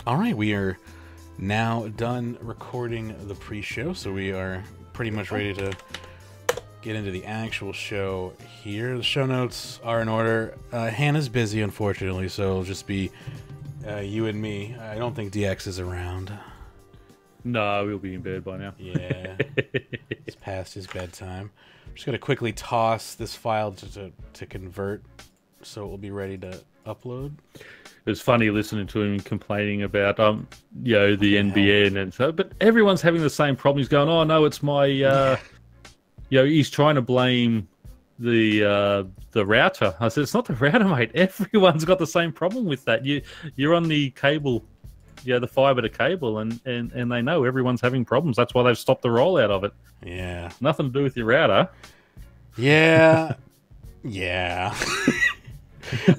All right, we are now done recording the pre-show, so we are pretty much ready to get into the actual show here. The show notes are in order. Hannah's busy, unfortunately, so it'll just be you and me. I don't think DX is around. No, we'll be in bed by now. Yeah, it's past his bedtime. I'm just going to quickly toss this file to convert, so it will be ready to upload. It was funny listening to him complaining about the NBN and so, but everyone's having the same problem. He's going, oh no, it's my he's trying to blame the router. I said, it's not the router, mate. Everyone's got the same problem with that. You're on the cable, the fiber to cable, and they know everyone's having problems. That's why they've stopped the rollout of it. Yeah, nothing to do with your router. Yeah. Yeah.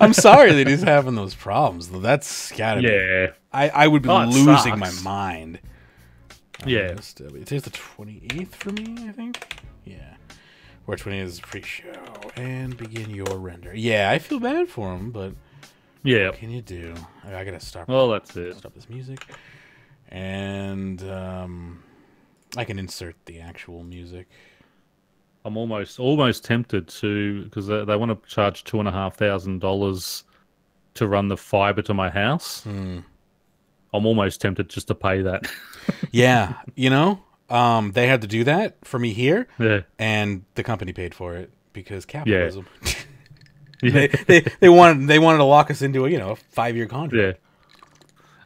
I'm sorry that he's having those problems, though. That's gotta be. I would be losing my mind. Yeah. Today's the 28th for me, I think. Yeah. 4/28 is pre-show. And begin your render. Yeah, I feel bad for him, but what can you do? I gotta stop. Well, that's it. Stop this music. And I can insert the actual music. I'm almost tempted to, because they want to charge $2,500 to run the fiber to my house. I'm almost tempted just to pay that. Yeah, they had to do that for me here. Yeah, and the company paid for it because capitalism. Yeah. they wanted to lock us into a 5-year contract. Yeah.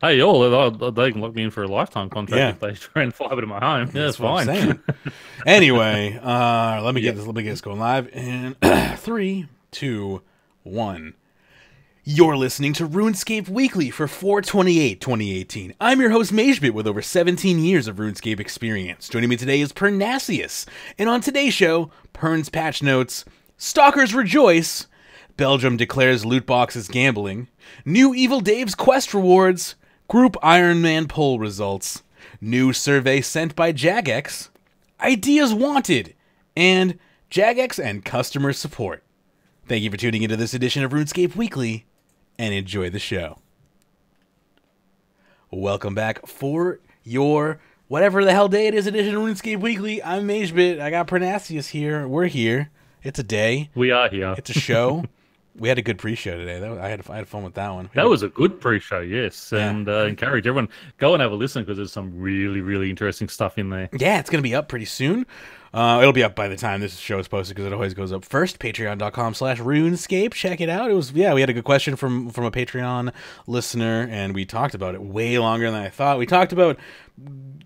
Hey, they can lock me in for a lifetime contract if they ran fiber to my home. Yeah, that's fine. Anyway, let me get this going live in 3, 2, 1. You're listening to Runescape Weekly for 4/28/2018. I'm your host Magebit with over 17 years of RuneScape experience. Joining me today is Pyrnassius, and on today's show, Pyrns Patch notes, Stalkers Rejoice, Belgium declares loot boxes gambling, new Evil Dave's quest rewards, group Ironman poll results, new survey sent by Jagex, ideas wanted, and Jagex and customer support. Thank you for tuning into this edition of RuneScape Weekly, and enjoy the show. Welcome back for your whatever the hell day it is edition of RuneScape Weekly. I'm Magebit. I got Pyrnassius here. We're here. It's a day. We are here. It's a show. We had a good pre-show today. I had fun with that one. That was a good pre-show, yes. Yeah. And encourage everyone, go and have a listen because there's some really, really interesting stuff in there. Yeah, it's going to be up pretty soon. It'll be up by the time this show is posted because it always goes up first. Patreon.com/RuneScape. Check it out. We had a good question from a Patreon listener, and we talked about it way longer than I thought. We talked about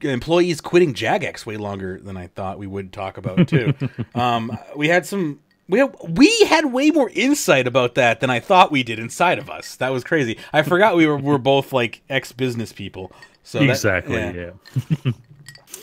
employees quitting Jagex way longer than I thought we would talk about, too. We had way more insight about that than I thought we did inside of us. That was crazy. I forgot we're both like ex-business people. So exactly.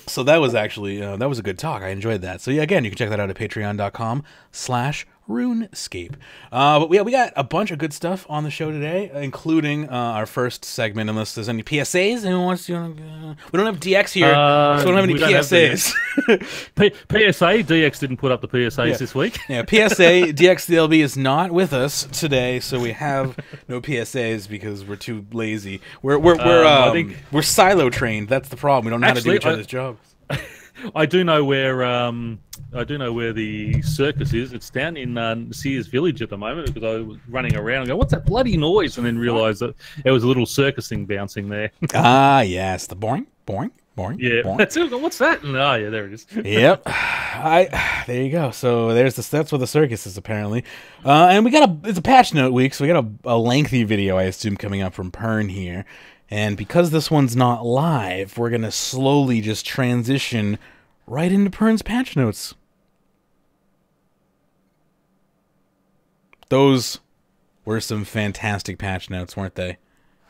So that was actually that was a good talk. I enjoyed that. So yeah, again, you can check that out at patreon.com/RuneScape. But we got a bunch of good stuff on the show today, including our first segment. Unless there's any PSAs, anyone wants to? We don't have DX here, so we don't have any PSAs. PSA DX didn't put up the PSAs this week. Yeah, PSA DXDLB is not with us today, so we have no PSAs because we're too lazy. We're silo trained. That's the problem. We don't know how to do each other's jobs. I do know where the circus is. It's down in Sears Village at the moment because I was running around and go, "What's that bloody noise?" and then realised that it was a little circus thing bouncing there. Yes, the boing. Yeah, boing. That's it. What's that? And, yeah, there it is. Yep, there you go. So that's where the circus is apparently, and it's a patch note week, so we got a lengthy video I assume coming up from Pyrn here. And because this one's not live, we're going to slowly just transition right into Pyrns patch notes. Those were some fantastic patch notes, weren't they?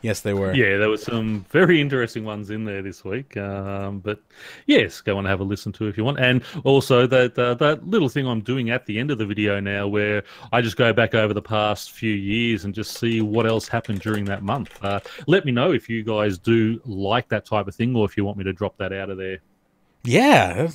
Yes, they were. Yeah, there were some very interesting ones in there this week. But yes, go and have a listen to it if you want. And also that little thing I'm doing at the end of the video now where I just go back over the past few years and just see what else happened during that month. Let me know if you guys do like that type of thing or if you want me to drop that out of there. Yeah,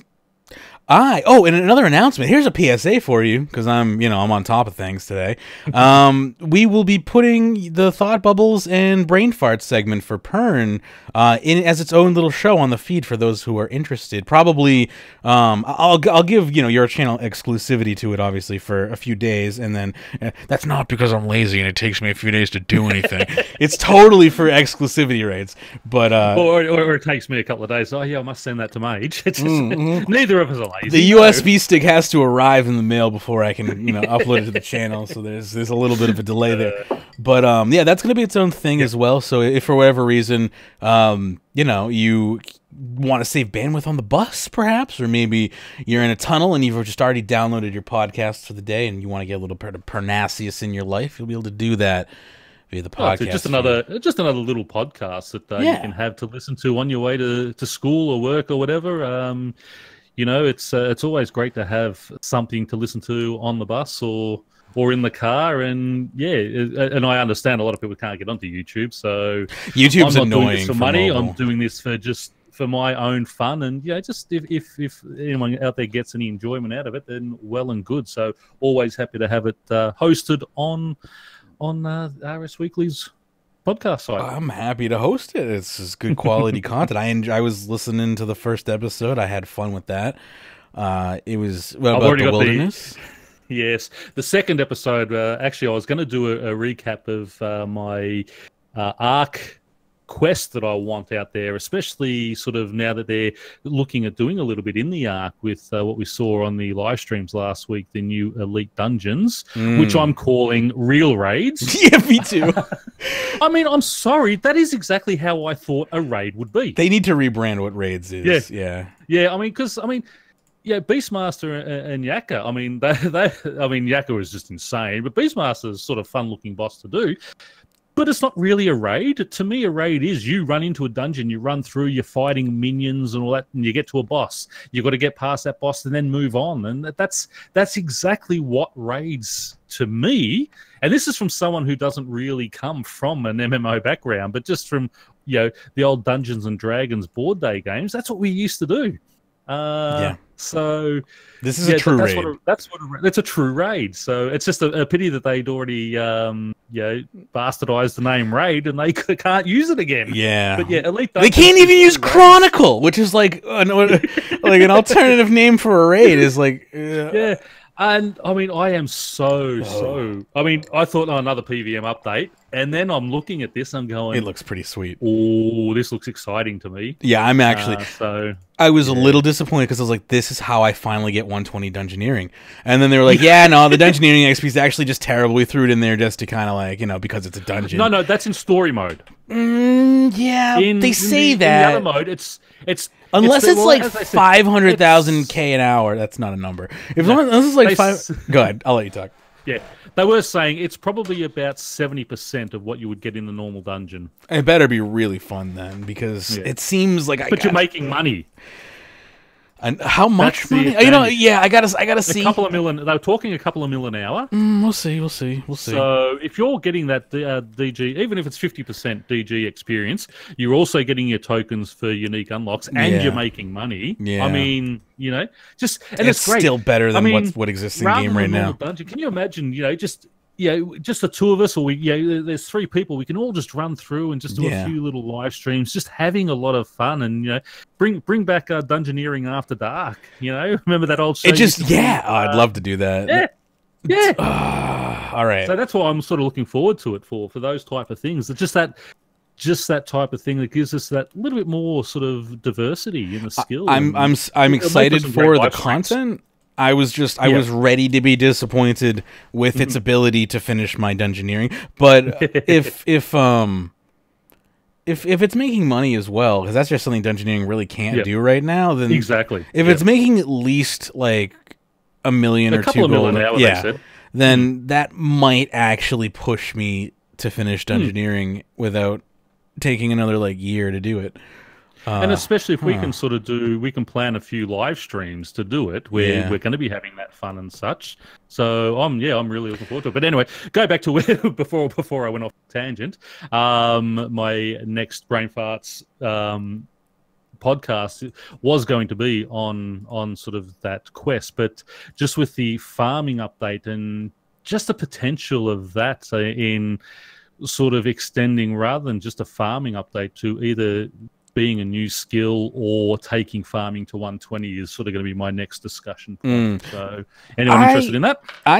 And another announcement. Here's a PSA for you, because I'm on top of things today. We will be putting the Thought Bubbles and Brain Farts segment for Pyrn in as its own little show on the feed for those who are interested. Probably, I'll give your channel exclusivity to it, obviously, for a few days, and then that's not because I'm lazy and it takes me a few days to do anything. It's totally for exclusivity rates, but or it takes me a couple of days. Oh yeah, I must send that to Mage. It's just, neither of us are lazy. The USB stick has to arrive in the mail before I can, upload it to the channel. So there's a little bit of a delay there. But yeah, that's gonna be its own thing as well. So if for whatever reason, you want to save bandwidth on the bus, perhaps, or maybe you're in a tunnel and you've just already downloaded your podcast for the day and you want to get a little bit of Pyrnassius in your life, you'll be able to do that via the podcast. Just another little podcast that you can have to listen to on your way to school or work or whatever. It's always great to have something to listen to on the bus or in the car, and and I understand a lot of people can't get onto YouTube, so YouTube's I'm not annoying doing this for money. mobile. I'm doing this for my own fun, and just if anyone out there gets any enjoyment out of it, then well and good. So always happy to have it hosted on RS Weekly's podcast site. I'm happy to host it. It's just good quality content. I was listening to the first episode. I had fun with that. It was about the wilderness. Yes, the second episode. Actually, I was going to do a recap of my Ark quest that I want out there, especially sort of now that they're looking at doing a little bit in the Ark with what we saw on the live streams last week, the new elite dungeons, which I'm calling real raids. Yeah, me too. I mean, I'm sorry, that is exactly how I thought a raid would be. They need to rebrand what raids is. Yeah. I mean, Beastmaster and Yakka. I mean, Yakka is just insane, but Beastmaster is sort of fun-looking boss to do. But it's not really a raid. To me, a raid is you run into a dungeon, you run through, you're fighting minions and all that, and you get to a boss. You've got to get past that boss and then move on. And that's exactly what raids to me. And this is from someone who doesn't really come from an MMO background, but just from the old Dungeons and Dragons board day games. That's what we used to do. So this is a true raid. That's a true raid. So it's just a pity that they'd already bastardized the name raid and they can't use it again. Yeah, but elite. They can't even use Chronicle, which is like an alternative name for a raid. Is like yeah. And I mean, I am so. I mean, I thought another PVM update, and then I'm looking at this. I'm going. It looks pretty sweet. Oh, this looks exciting to me. Yeah, I'm actually. I was a little disappointed because I was like, "This is how I finally get 120 Dungeoneering," and then they were like, "Yeah, no, the Dungeoneering XP is actually just terrible. We threw it in there just to kind of because it's a dungeon." No, that's in story mode. Yeah, they say that. In the other mode, it's. Unless it's like 500,000 K an hour, that's not a number. Unless it's like go ahead, I'll let you talk. Yeah, they were saying it's probably about 70% of what you would get in the normal dungeon. It better be really fun then, because it seems like you're making money. And how much money? I gotta see. A couple of million. They were talking a couple of mil an hour. We'll see. So if you're getting that DG, even if it's 50% DG experience, you're also getting your tokens for unique unlocks, and you're making money. Yeah. I mean, it's great. Still better than what exists in game right now. Dungeon, can you imagine? Just the two of us, or there's three people. We can all just run through and just do a few little live streams, just having a lot of fun, and bring back Dungeoneering After Dark. Remember that old show? I'd love to do that. Yeah. All right. So that's why I'm sort of looking forward to it for those type of things. It's just that type of thing that gives us that little bit more sort of diversity in the skill. I'm excited for the content. I was ready to be disappointed with its ability to finish my Dungeoneering, but if it's making money as well, because that's just something Dungeoneering really can't do right now, then exactly. If it's making at least like $1 million or $2 million, then that might actually push me to finish Dungeoneering without taking another year to do it. And especially if we can we can plan a few live streams to do it, where we're going to be having that fun and such. So I'm really looking forward to it. But anyway, go back to where before I went off tangent. My next Brain Farts podcast was going to be on sort of that quest, but just with the farming update and just the potential of that in sort of extending rather than just a farming update to either being a new skill or taking farming to 120 is sort of going to be my next discussion point. So anyone interested in that? All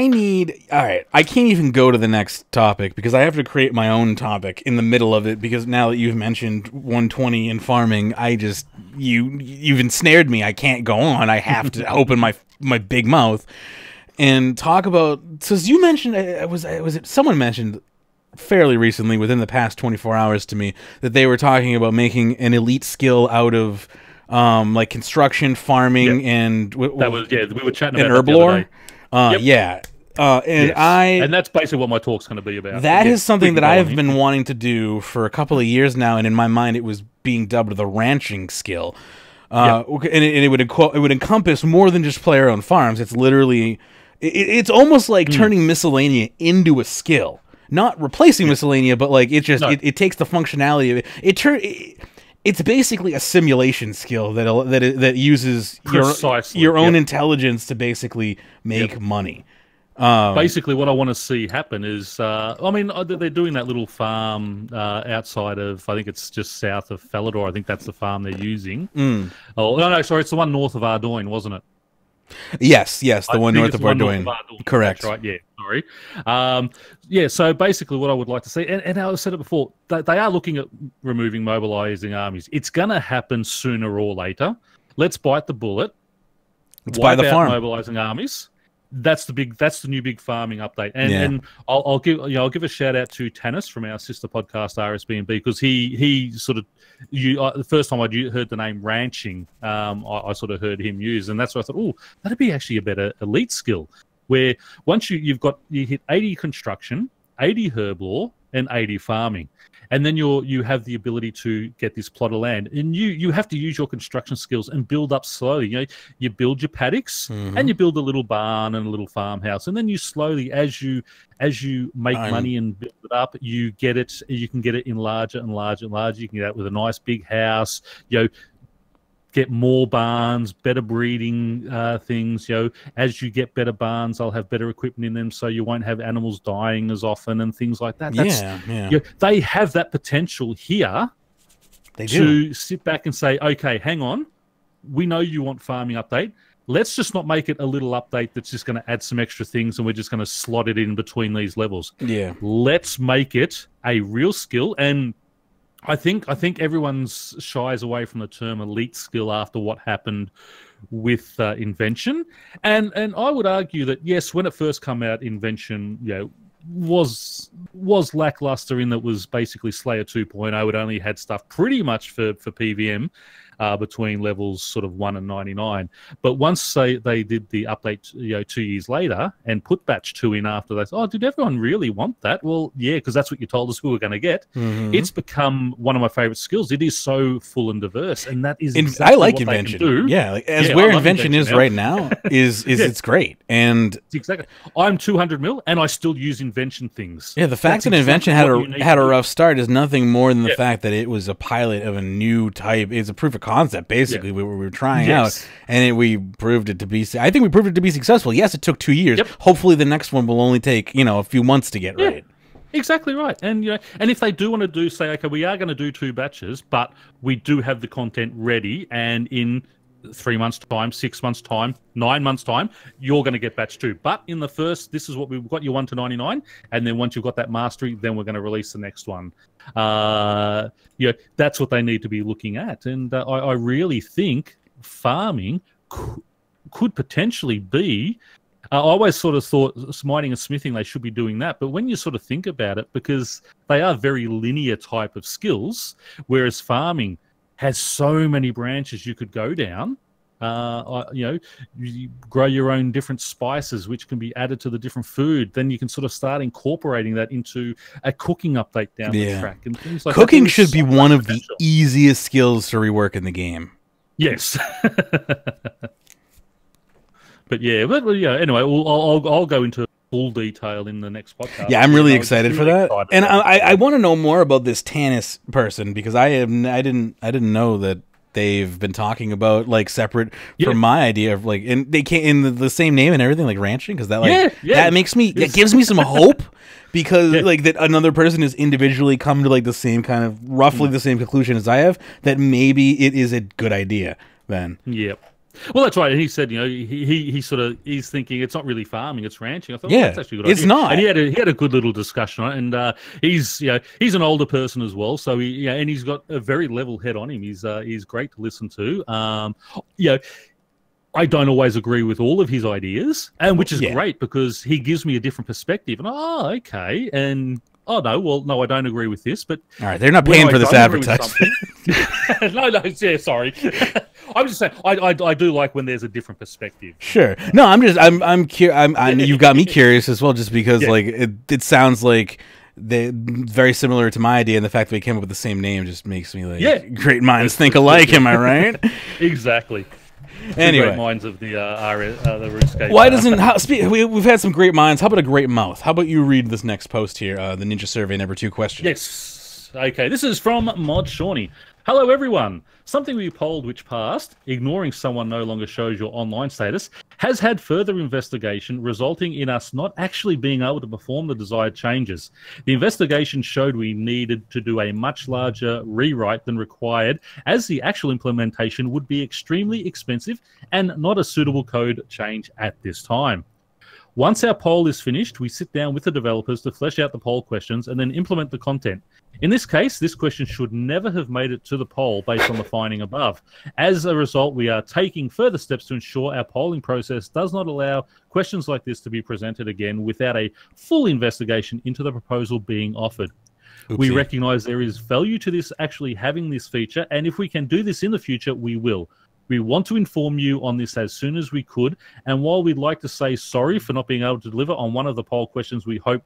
right, I can't even go to the next topic because I have to create my own topic in the middle of it, because now that you've mentioned 120 and farming, you've ensnared me. I can't go on. I have to open my big mouth and talk about, since you mentioned, someone mentioned fairly recently, within the past 24 hours to me, that they were talking about making an elite skill out of like construction, farming, and we were chatting about herb lore. And that's basically what my talk's going to be about. That is something that I've been wanting to do for a couple of years now, and in my mind it was being dubbed the ranching skill. And it would encompass more than just player-owned farms. It's literally, it's almost like turning Miscellanea into a skill. Not replacing Miscellanea, but like it takes the functionality of it. It's basically a simulation skill that uses your own intelligence to basically make money. Basically, what I want to see happen is, they're doing that little farm outside of, I think it's just south of Falador. I think that's the farm they're using. Oh no, sorry, it's the one north of Ardoyne, wasn't it? Yes, the one north of Ardoyne. Correct. That's right, yeah, sorry. So basically what I would like to see, and I said it before, they are looking at removing mobilizing armies. It's going to happen sooner or later. Let's bite the bullet. Let's buy the farm. Mobilizing armies. That's the new big farming update. And I'll give a shout out to Tanis from our sister podcast RSB&B, because he sort of, the first time I heard the name ranching, I sort of heard him use, and that's why I thought, oh, that'd be actually a better elite skill, where once you hit 80 construction, 80 herb lore, and 80 farming, and then you have the ability to get this plot of land, and you have to use your construction skills and build up slowly. You build your paddocks, and you build a little barn and a little farmhouse, and then you slowly, as you make money and build it up, you can get it in larger and larger and larger. You can get that with a nice big house. Get more barns, better breeding things. As you get better barns, I'll have better equipment in them, so you won't have animals dying as often and things like that. They have that potential here. They do. To sit back and say, okay, hang on, we know you want farming update. Let's just not make it a little update that's just going to add some extra things and we're just going to slot it in between these levels. Yeah. Let's make it a real skill. And I think everyone shies away from the term elite skill after what happened with Invention, and I would argue that yes, when it first came out, Invention was lackluster in that it was basically Slayer 2.0. It only had stuff pretty much for PVM. Between levels sort of 1 and 99. But once they did the update 2 years later and put batch 2 in after, they thought, oh, did everyone really want that? Well, yeah, because that's what you told us we were going to get. It's become one of my favorite skills. It is so full and diverse, and that is exactly I like what Invention. They can do. Yeah, where Invention is right now is it's great. And exactly, I'm 200 mil and I still use Invention things. Yeah, the fact that Invention had a rough start is nothing more than the fact that it was a pilot of a new type. It's a proof of concept, basically. We were trying out, and we proved it to be. I think we proved it to be successful. Yes, it took 2 years. Hopefully, the next one will only take a few months to get right. Exactly right. And and if they do want to say, okay, we are going to do 2 batches, but we do have the content ready, and in 3 months' time, 6 months' time, 9 months' time, you're going to get batch 2. But in the first, this is what we've got, you 1 to 99, and then once you've got that mastery, then we're going to release the next one. That's what they need to be looking at. And I really think farming could potentially be, I always sort of thought mining and smithing, they should be doing that. But when you sort of think about it, because they are very linear type of skills, whereas farming has so many branches you could go down. You grow your own different spices, which can be added to the different food. Then you can sort of start incorporating that into a cooking update down the track. And things like cooking should be one of the easiest skills to rework in the game. Yes. But anyway, I'll go into full detail in the next podcast. Yeah, I'm really excited for that. And I want to know more about this Tanis person, because I didn't know that they've been talking about, like, separate from my idea of, like, and they can't in the same name and everything, like ranching, because that, like, that makes me, that gives me some hope, because like that another person has individually come to, like, the same kind of roughly the same conclusion as I have, that maybe it is a good idea then. Well, that's right. And he said, you know, he sort of he's thinking it's not really farming, it's ranching. I thought, yeah, that's actually a good idea. It's not. And he had a good little discussion on it. And he's he's an older person as well, so and he's got a very level head on him. He's great to listen to. I don't always agree with all of his ideas, and which is great because he gives me a different perspective. And okay, and no, I don't agree with this. But all right, they're not paying for this advertisement. no, sorry. I'm just saying, I do like when there's a different perspective. Sure. No, I'm curious. You've got me curious as well, just because like it sounds like they very similar to my idea, and the fact that we came up with the same name just makes me like great minds think alike. Am I right? Exactly. Anyway, great minds of the RuneScape. Why doesn't we've had some great minds? How about a great mouth? How about you read this next post here? The Ninja Survey number 2 question. Yes. Okay. This is from Mod Shawnee. Hello, everyone. Something we polled which passed, ignoring someone no longer shows your online status, has had further investigation, resulting in us not actually being able to perform the desired changes. The investigation showed we needed to do a much larger rewrite than required, as the actual implementation would be extremely expensive and not a suitable code change at this time. Once our poll is finished, we sit down with the developers to flesh out the poll questions and then implement the content. In this case, this question should never have made it to the poll based on the finding above. As a result, we are taking further steps to ensure our polling process does not allow questions like this to be presented again without a full investigation into the proposal being offered. Oopsie. We recognize there is value to this actually having this feature, and if we can do this in the future, we will. We want to inform you on this as soon as we could, and while we'd like to say sorry for not being able to deliver on one of the poll questions, we hope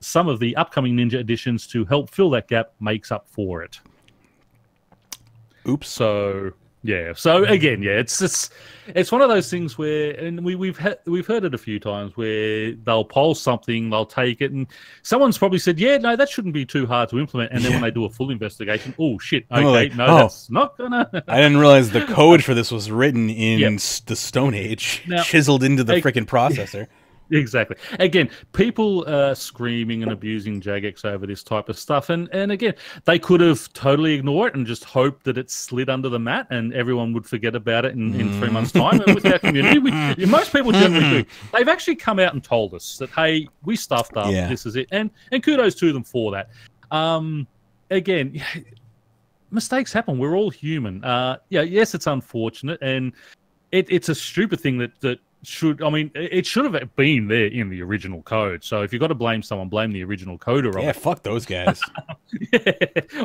some of the upcoming Ninja editions to help fill that gap makes up for it. Oops. So again, it's one of those things where, and we've heard it a few times where they'll poll something, they'll take it, and someone's probably said, no, that shouldn't be too hard to implement, and then when they do a full investigation, oh shit, okay, that's not gonna. I didn't realize the code for this was written in the Stone Age, chiseled into the freaking processor. Exactly. Again, people are screaming and abusing Jagex over this type of stuff, and again, they could have totally ignored it and just hoped that it slid under the mat and everyone would forget about it in 3 months' time. And with our community, most people generally do. They've actually come out and told us that, hey, we stuffed up, this is it, and kudos to them for that. Again, mistakes happen. We're all human. Yes, it's unfortunate, and it's a stupid thing that it should have been there in the original code. So if you've got to blame someone, blame the original coder. Yeah, fuck those guys.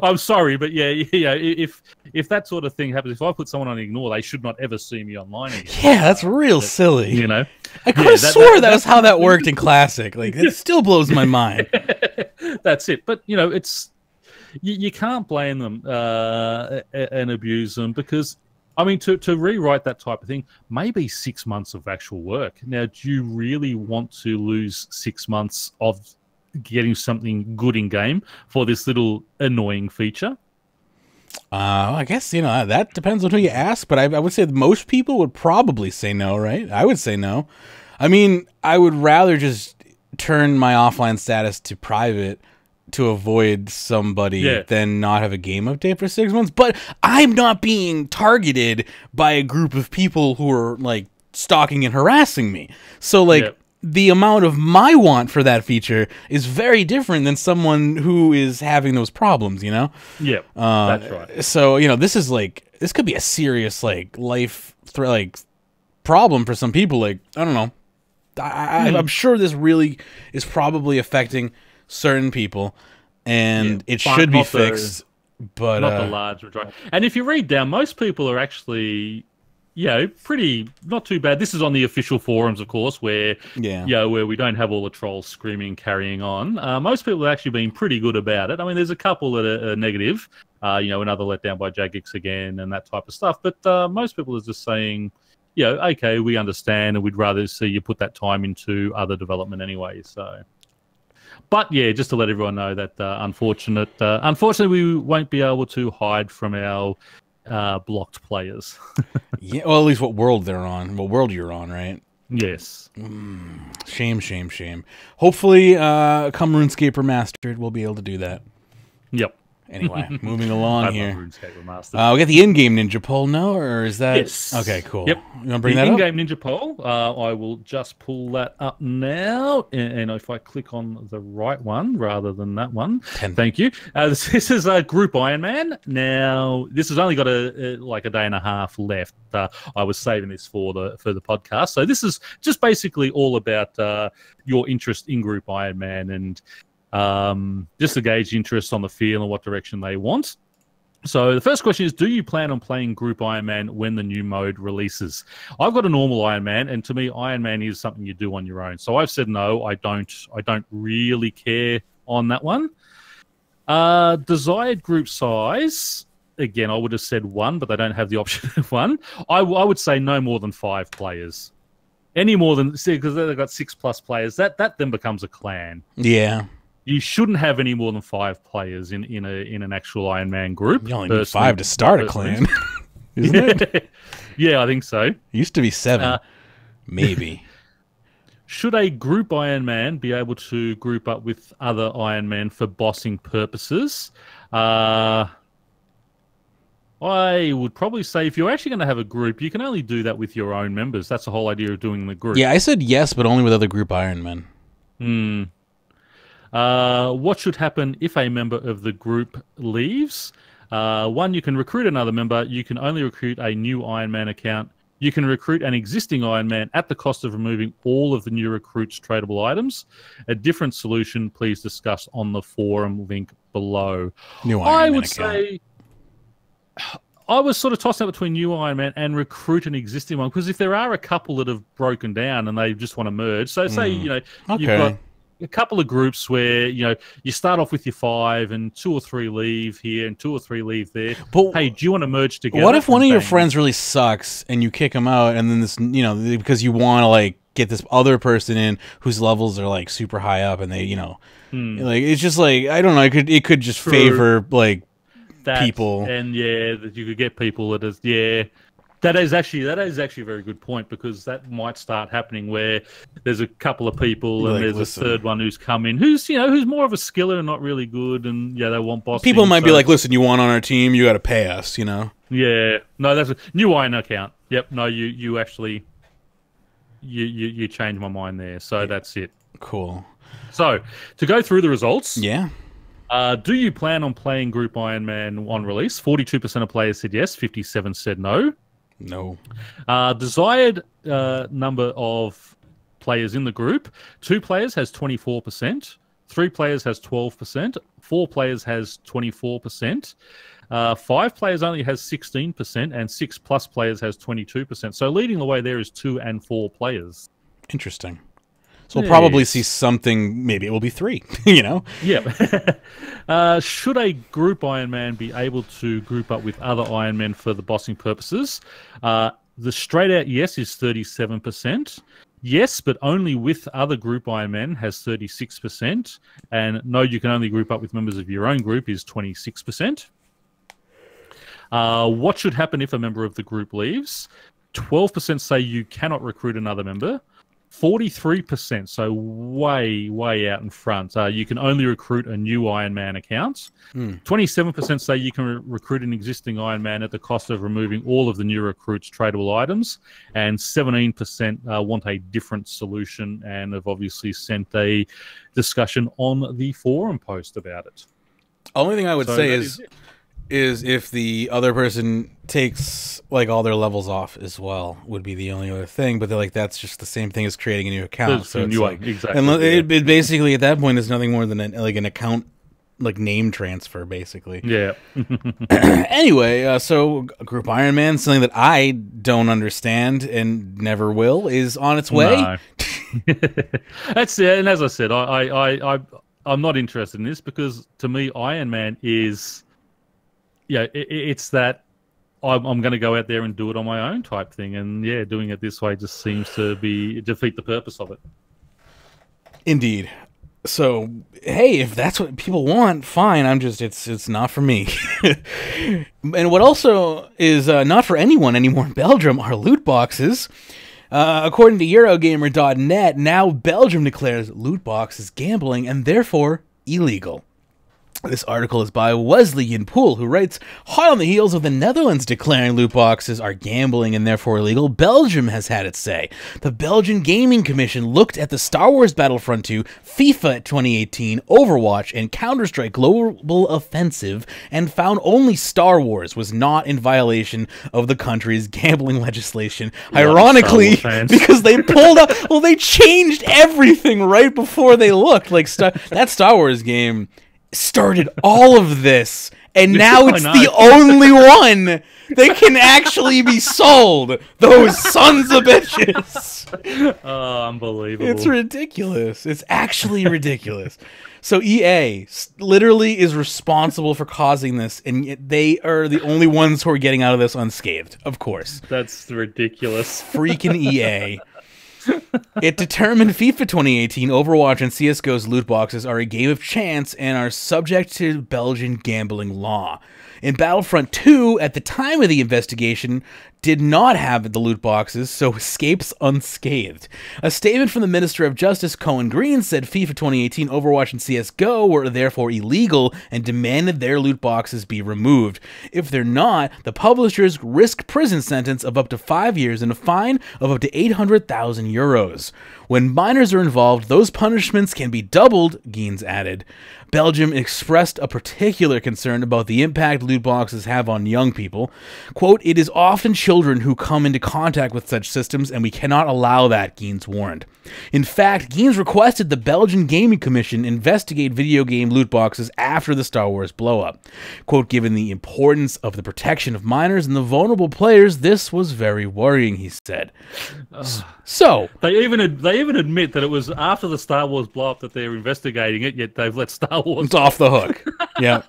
I'm sorry, but if that sort of thing happens, if I put someone on ignore, they should not ever see me online again. Yeah, that's real silly. You know, I could have swore that was how that worked in Classic. Like, it still blows my mind. That's it. But it's you can't blame them and abuse them, because I mean, to rewrite that type of thing, maybe 6 months of actual work. Now, do you really want to lose 6 months of getting something good in game for this little annoying feature? I guess, that depends on who you ask, but I would say that most people would probably say no, right? I would say no. I mean, I would rather just turn my offline status to private to avoid somebody than not have a game update for 6 months. But I'm not being targeted by a group of people who are like stalking and harassing me. So like the amount of my want for that feature is very different than someone who is having those problems, Yeah, that's right. So, this could be a serious life problem for some people. Like, I don't know. I'm sure this really is probably affecting certain people, and it should be fixed, but not the large majority. And if you read down, most people are actually, pretty not too bad. This is on the official forums, of course, where where we don't have all the trolls screaming, carrying on. Most people have actually been pretty good about it. I mean, there's a couple that are negative, another letdown by Jagex again, and that type of stuff. But most people are just saying, okay, we understand, and we'd rather see you put that time into other development anyway. So. But just to let everyone know that unfortunately we won't be able to hide from our blocked players. Yeah, well, at least what world they're on. What world you're on, right? Yes. Shame, shame, shame. Hopefully, come RuneScape Remastered, we'll be able to do that. Yep. Anyway, moving along here. RuneScape Remastered. We got the in-game Ninja poll, no? Or is that... Yes. Okay, cool. Yep. You want to bring that the up? in-game Ninja poll. I will just pull that up now. And if I click on the right one rather than that one. 10. Thank you. This is a Group Ironman. Now, this has only got like a day and a half left. I was saving this for the podcast. So this is just basically all about your interest in Group Ironman and just to gauge interest on the field and what direction they want. So the first question is, do you plan on playing Group Ironman when the new mode releases? I've got a normal Ironman, and to me, Ironman is something you do on your own. So I've said no, I don't really care on that one. Desired group size, again, I would have said 1, but they don't have the option of 1. I would say no more than 5 players. Any more than, because they've got 6+ players, that then becomes a clan. Yeah. You shouldn't have any more than 5 players in an actual Iron Man group. You only need 5 to start a clan, isn't it? Yeah, I think so. It used to be 7, maybe. Should a group Iron Man be able to group up with other Iron Men for bossing purposes? I would probably say if you're actually going to have a group, you can only do that with your own members. That's the whole idea of doing the group. Yeah, I said yes, but only with other group Iron Men. What should happen if a member of the group leaves? 1, you can recruit another member. You can only recruit a new Iron Man account. You can recruit an existing Iron Man at the cost of removing all of the new recruits' tradable items. A different solution, please discuss on the forum link below. New Iron Man account. I was sort of tossing up between new Iron Man and recruit an existing one, because if there are a couple that have broken down and they just want to merge, so say you've got a couple of groups where you start off with your 5 and 2 or 3 leave here and 2 or 3 leave there. But hey, do you want to merge together? What if one of your friends really sucks and you kick him out, and then this, because you want to like get this other person in whose levels are like super high up, and they, like it's just like I don't know, it could just favor like people, and that you could get people that is That is actually a very good point, because that might start happening where there's a couple of people and there's a third one who's come in who's more of a skiller and not really good, and they want bossing. People might be like, listen, you want on our team, you got to pay us, Yeah, no, that's a new Iron account. Yep, no, you actually you changed my mind there, so that's it. Cool. So to go through the results, do you plan on playing Group Iron Man on release? 42% of players said yes, 57% said no. No. Desired number of players in the group. 2 players has 24%. 3 players has 12%. 4 players has 24%. 5 players only has 16%. And 6+ players has 22%. So leading the way there is 2 and 4 players. Interesting. So we'll probably see something, maybe it will be 3, Yeah. Should a group Iron Man be able to group up with other Iron Men for the bossing purposes? The straight out yes is 37%. Yes, but only with other group Iron Men has 36%. And no, you can only group up with members of your own group is 26%. What should happen if a member of the group leaves? 12% say you cannot recruit another member. 43%, so way out in front. You can only recruit a new Iron Man account. 27% say you can recruit an existing Iron Man at the cost of removing all of the new recruits' tradable items. And 17% want a different solution, and have obviously sent a discussion on the forum post about it. Only thing I would say is if the other person takes like all their levels off as well, would be the only other thing. But they're like, that's just the same thing as creating a new account. So it's like, exactly. And it basically at that point is nothing more than an account like name transfer, basically. Yeah. Anyway, so Group Iron Man, something that I don't understand and never will, is on its way. No. That's it. And as I said, I'm not interested in this, because to me, Iron Man is. It's that I'm going to go out there and do it on my own type thing, and doing it this way just seems to defeat the purpose of it. Indeed. So, hey, if that's what people want, fine. It's not for me. And what also is not for anyone anymore in Belgium are loot boxes. According to Eurogamer.net, now Belgium declares loot boxes gambling and therefore illegal. This article is by Wesley Yin-Pool, who writes, hot on the heels of the Netherlands declaring loot boxes are gambling and therefore illegal, Belgium has had its say. The Belgian Gaming Commission looked at the Star Wars Battlefront 2, FIFA 2018, Overwatch, and Counter-Strike Global Offensive, and found only Star Wars was not in violation of the country's gambling legislation. Ironically, because they pulled up, well, they changed everything right before they looked. Like, that Star Wars game started all of this, and now it's the only one that can actually be sold. Those sons of bitches. Oh, unbelievable. It's ridiculous. It's actually ridiculous. So EA literally is responsible for causing this, and yet they are the only ones who are getting out of this unscathed, of course. That's ridiculous. Freaking EA. It determined FIFA 2018, Overwatch, and CSGO's loot boxes are a game of chance and are subject to Belgian gambling law. In Battlefront 2, at the time of the investigation, did not have the loot boxes, so escapes unscathed. A statement from the Minister of Justice, Cohen Green, said FIFA 2018, Overwatch, and CSGO were therefore illegal and demanded their loot boxes be removed. If they're not, the publishers risk prison sentence of up to 5 years and a fine of up to 800,000 euros. When minors are involved, those punishments can be doubled, Geens added. Belgium expressed a particular concern about the impact loot boxes have on young people. Quote, it is often children who come into contact with such systems, and we cannot allow that, Geens warned. In fact, Geens requested the Belgian Gaming Commission investigate video game loot boxes after the Star Wars blow-up. Quote, given the importance of the protection of minors and the vulnerable players, this was very worrying, he said. So they even admit that it was after the Star Wars blow-up that they're investigating it, yet they've let Star Wars... It's off the hook. Yeah.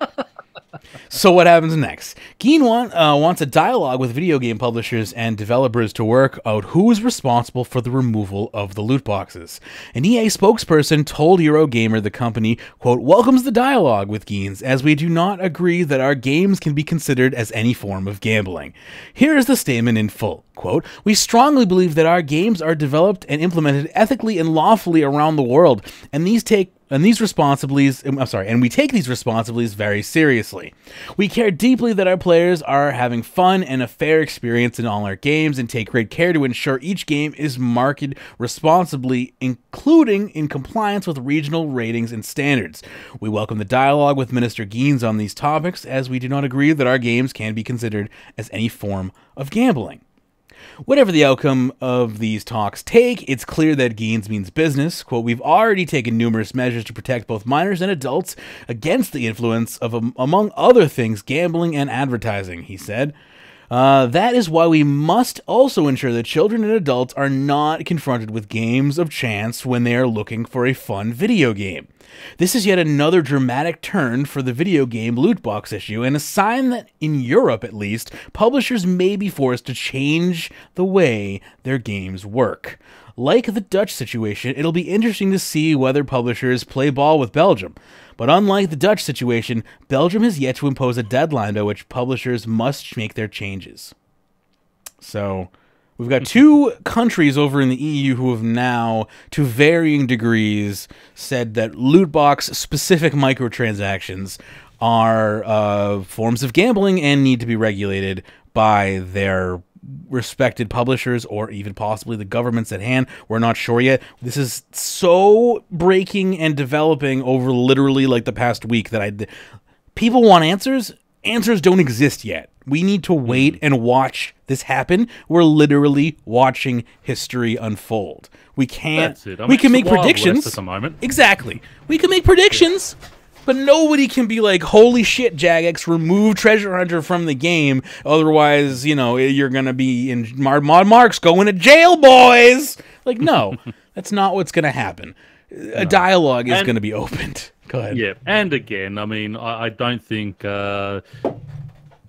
So what happens next? Geen wants a dialogue with video game publishers and developers to work out who is responsible for the removal of the loot boxes. An EA spokesperson told Eurogamer the company, quote, welcomes the dialogue with Geens, as we do not agree that our games can be considered as any form of gambling. Here is the statement in full. Quote, we strongly believe that our games are developed and implemented ethically and lawfully around the world, and we take these responsibilities very seriously. We care deeply that our players are having fun and a fair experience in all our games, and take great care to ensure each game is marketed responsibly, including in compliance with regional ratings and standards. We welcome the dialogue with Minister Geens on these topics, as we do not agree that our games can be considered as any form of gambling. Whatever the outcome of these talks take, it's clear that Geens means business. Quote, we've already taken numerous measures to protect both minors and adults against the influence of, among other things, gambling and advertising, he said. That is why we must also ensure that children and adults are not confronted with games of chance when they are looking for a fun video game. This is yet another dramatic turn for the video game loot box issue, and a sign that, in Europe at least, publishers may be forced to change the way their games work. Like the Dutch situation, it'll be interesting to see whether publishers play ball with Belgium. But unlike the Dutch situation, Belgium has yet to impose a deadline by which publishers must make their changes. So we've got two countries over in the EU who have now, to varying degrees, said that loot box-specific microtransactions are forms of gambling and need to be regulated by their respected publishers or even possibly the governments at hand. We're not sure yet. This is so breaking and developing over literally like the past week that people want answers. Answers don't exist yet. We need to wait and watch this happen. We're literally watching history unfold. We can't. That's it. We can make predictions at the moment. Exactly. We can make predictions. Yeah. But nobody can be like, holy shit, Jagex, remove Treasure Hunter from the game. Otherwise, you know, you're going to be in Mark's going to jail, boys. Like, no, that's not what's going to happen. A dialogue is going to be opened. Go ahead. Yeah, and again, I mean, I don't think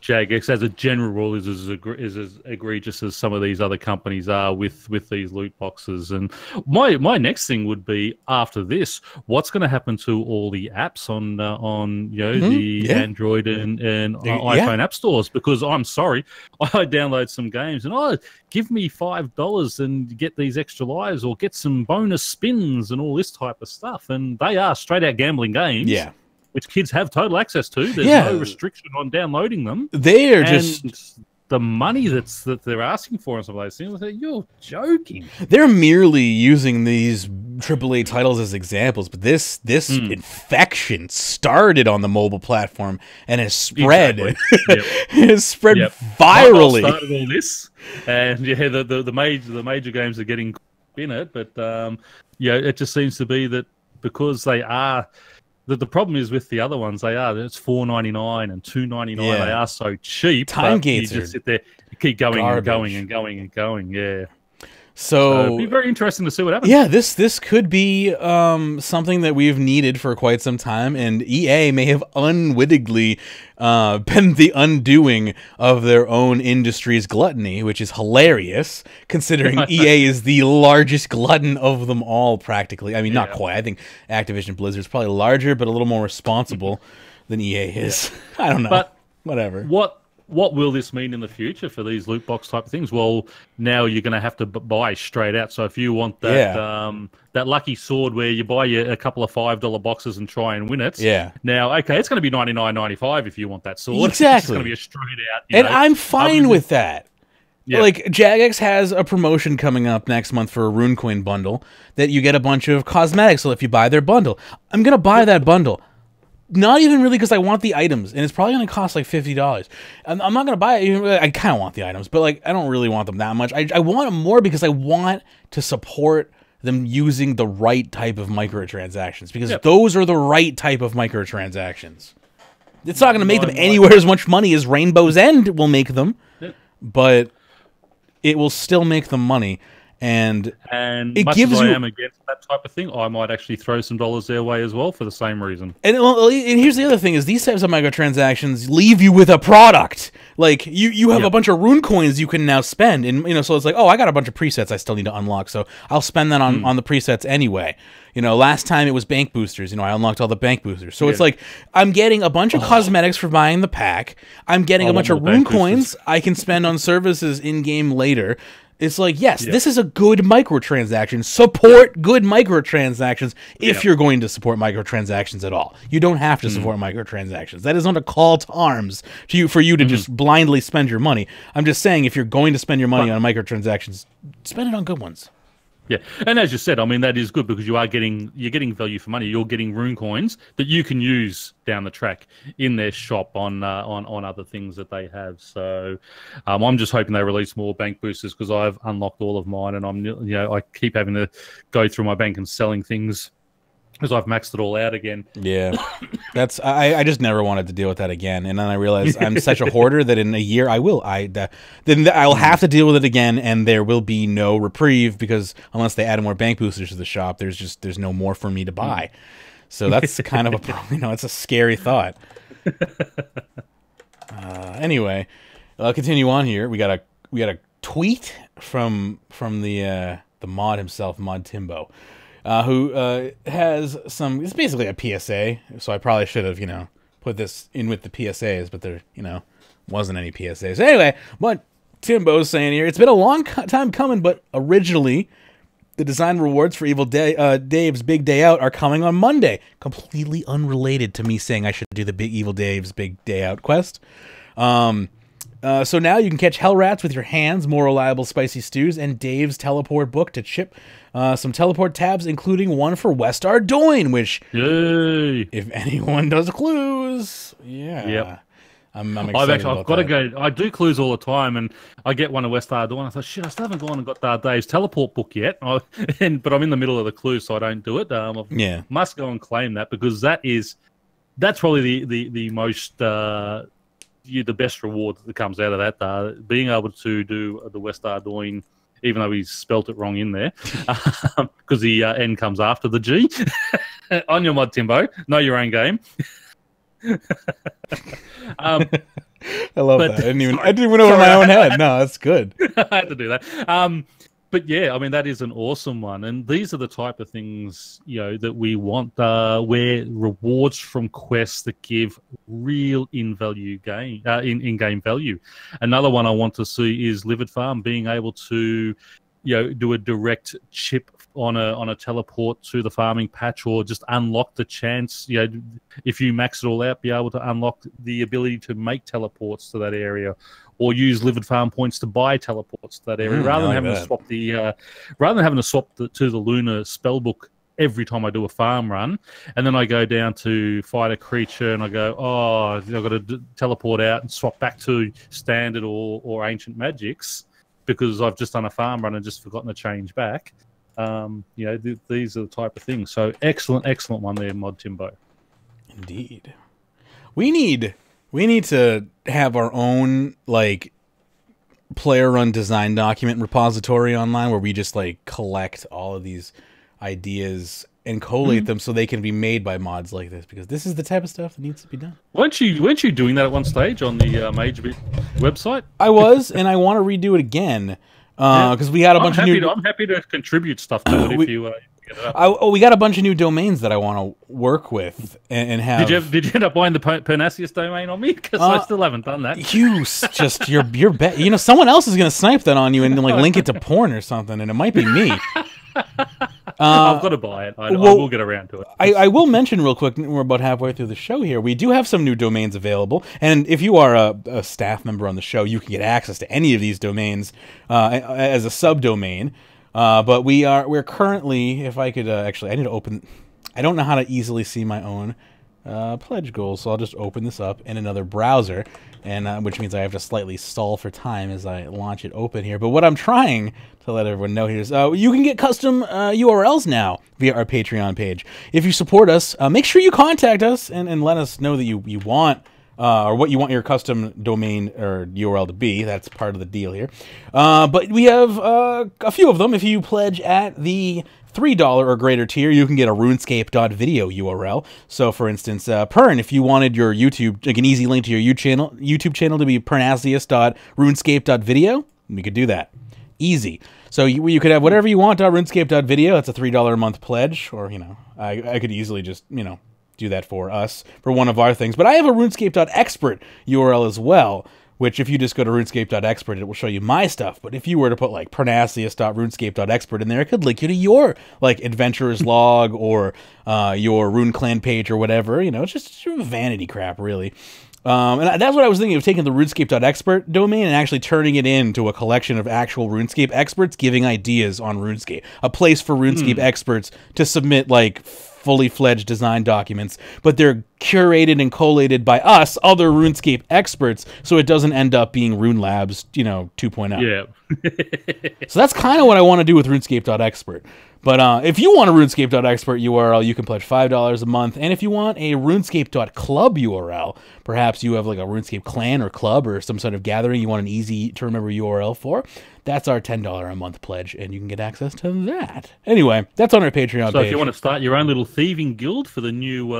Jagex, as a general rule, is as egregious as some of these other companies are with these loot boxes. And my next thing would be, after this, what's going to happen to all the apps on the Android and iPhone app stores? Because I'm sorry, I download some games and give me $5 and get these extra lives or get some bonus spins and all this type of stuff, and they are straight out gambling games. Yeah. Which kids have total access to. There's no restriction on downloading them. They are just the money that they're asking for and some of those things. You're joking. They're merely using these AAA titles as examples, but this infection started on the mobile platform and has spread. Exactly. It has spread virally. Started all this, and the major games are getting in it, but it just seems to be that because they are. The problem is with the other ones, it's $4.99 and $2.99. Yeah. They are so cheap. Time gates you just sit there, you keep going garbage. and going and going and going. Yeah. So it'd be very interesting to see what happens. Yeah, this could be something that we've needed for quite some time, and EA may have unwittingly been the undoing of their own industry's gluttony, which is hilarious, considering EA is the largest glutton of them all, practically. I mean, not quite. I think Activision Blizzard's probably larger, but a little more responsible than EA is. I don't know. But whatever. What will this mean in the future for these loot box type of things? Well, now you're going to have to buy straight out. So if you want that that lucky sword where you buy a couple of $5 boxes and try and win it, now it's going to be $99.95 if you want that sword. Exactly, it's going to be a straight out. And I'm fine with that. Yeah. Like, Jagex has a promotion coming up next month for a Runecoin bundle that you get a bunch of cosmetics. So if you buy their bundle, I'm going to buy that bundle. Not even really because I want the items, and it's probably going to cost like $50. I'm not going to buy it. I kind of want the items, but like I don't really want them that much. I want them more because I want to support them using the right type of microtransactions, because those are the right type of microtransactions. It's not going to make them anywhere as much money as Rainbow's End will make them, but it will still make them money. And it much gives as I you am against that type of thing, I might actually throw some dollars their way as well for the same reason. And here's the other thing: is these types of microtransactions leave you with a product. Like you have a bunch of rune coins you can now spend, and so it's like, oh, I got a bunch of presets I still need to unlock, so I'll spend that on the presets anyway. Last time it was bank boosters. I unlocked all the bank boosters, so it's like I'm getting a bunch of cosmetics for buying the pack. I'm getting a bunch of rune coins I can spend on services in game later. It's like, yes, this is a good microtransaction. Support good microtransactions if you're going to support microtransactions at all. You don't have to support microtransactions. That is not a call to arms for you to just blindly spend your money. I'm just saying, if you're going to spend your money on microtransactions, spend it on good ones. Yeah, and as you said, I mean, that is good because you're getting value for money. You're getting rune coins that you can use down the track in their shop on other things that they have. So I'm just hoping they release more bank boosters, because I've unlocked all of mine, and I keep having to go through my bank and selling things because I've maxed it all out again. Yeah, I just never wanted to deal with that again, and then I realized I'm such a hoarder that in a year then I'll have to deal with it again, and there will be no reprieve, because unless they add more bank boosters to the shop, there's no more for me to buy. So that's kind of it's a scary thought. Anyway, I'll continue on here. We got a tweet from the mod himself, Mod Timbo. Who has some... It's basically a PSA, so I probably should have, put this in with the PSAs, but there, wasn't any PSAs. So anyway, what Timbo's saying here, it's been a long time coming, but originally, the design rewards for Dave's Big Day Out are coming on Monday. Completely unrelated to me saying I should do the Evil Dave's Big Day Out quest. So now you can catch hell rats with your hands, more reliable spicy stews, and Dave's teleport book to chip some teleport tabs, including one for West Ardoin, which, if anyone does clues, I'm excited I've got to go. I do clues all the time, and I get one of West Ardoin. I thought, shit, I still haven't gone and got Dave's teleport book yet, but I'm in the middle of the clue, so I don't do it. Must go and claim that, because that's probably the most... the best reward that comes out of that, being able to do the West Ardoin, even though he's spelt it wrong in there, because the N comes after the G. On your mod, Timbo. Know your own game. I love that. I didn't even know in my own head. No, that's good. I had to do that. But yeah, I mean, that is an awesome one. And these are the type of things, that we want, where rewards from quests that give real in-game value. Another one I want to see is Livid Farm being able to, do a direct chip on a teleport to the farming patch, or just unlock the chance, if you max it all out, be able to unlock the ability to make teleports to that area, or use Livid Farm points to buy teleports to that area, rather than having to swap to the Lunar spellbook every time I do a farm run, and then I go down to fight a creature and I go, oh, I've got to teleport out and swap back to standard or ancient magics because I've just done a farm run and just forgotten to change back. These are the type of things. So excellent one there, Mod Timbo. Indeed. We need to have our own player-run design document repository online where we just collect all of these ideas and collate them so they can be made by mods like this, because this is the type of stuff that needs to be done. Weren't you doing that at one stage on the Magebit website? I was, and I want to redo it again because we had a bunch of new. I'm happy to contribute stuff to it if you. We got a bunch of new domains that I want to work with and have. Did you end up buying the Pyrnassius domain on me? Because I still haven't done that. You're bet. Someone else is gonna snipe that on you and link it to porn or something, and it might be me. I've got to buy it. I will get around to it. I will mention real quick, we're about halfway through the show here, we do have some new domains available, and if you are a staff member on the show, you can get access to any of these domains as a subdomain. But we're currently, if I could actually, I need to open. I don't know how to easily see my own pledge goals, so I'll just open this up in another browser, and which means I have to slightly stall for time as I launch it open here. But what I'm trying to let everyone know here is you can get custom URLs now via our Patreon page. If you support us, make sure you contact us and let us know that you want or what you want your custom domain or URL to be. That's part of the deal here. But we have a few of them. If you pledge at the $3 or greater tier, you can get a runescape.video URL. So, for instance, Pern, if you wanted your YouTube, an easy link to your YouTube channel to be pyrnassius.runescape.video, we could do that. Easy. So you could have whatever you want, runescape.video. That's a $3 a month pledge, or, I could easily just, do that for us, for one of our things. But I have a runescape.expert URL as well, which if you just go to runescape.expert, it will show you my stuff. But if you were to put pyrnassius.runescape.expert in there, it could link you to your adventurer's log or your Rune Clan page or whatever. It's just vanity crap, really. And that's what I was thinking of, taking the runescape.expert domain and actually turning it into a collection of actual RuneScape experts giving ideas on RuneScape. A place for RuneScape experts to submit fully fledged design documents, but they're curated and collated by us, other RuneScape experts, so it doesn't end up being Rune Labs, 2.0. Yeah. So that's kind of what I want to do with RuneScape.expert. But if you want a RuneScape.expert URL, you can pledge $5 a month. And if you want a RuneScape.club URL, perhaps you have a RuneScape clan or club or some sort of gathering you want an easy to remember URL for, that's our $10 a month pledge, and you can get access to that. Anyway, that's on our Patreon page. So if you want to start your own little thieving guild for the new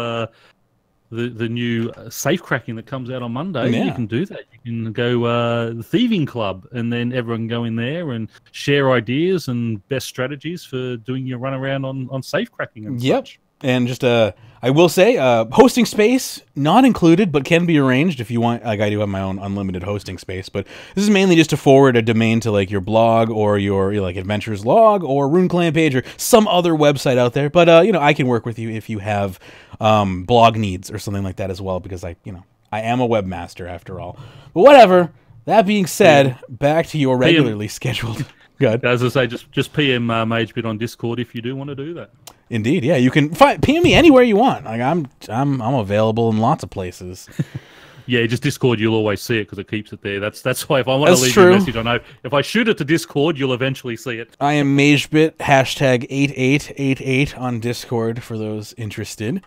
the new safe cracking that comes out on Monday, you can do that. You can go the thieving club, and then everyone can go in there and share ideas and best strategies for doing your run around on safe cracking and such. And just I will say, hosting space not included, but can be arranged if you want. I do have my own unlimited hosting space, but this is mainly just to forward a domain to your blog or your adventures log or Rune Clan page or some other website out there. But I can work with you if you have blog needs or something like that as well, because I am a webmaster after all. But whatever. That being said, back to your regularly scheduled. Good. As I say, just PM Magebit on Discord if you do want to do that. Indeed, yeah. You can PM me anywhere you want. I'm available in lots of places. Yeah, just Discord. You'll always see it because it keeps it there. That's why if I want to leave you a message, I know if I shoot it to Discord, you'll eventually see it. I am Magebit #8888 on Discord for those interested.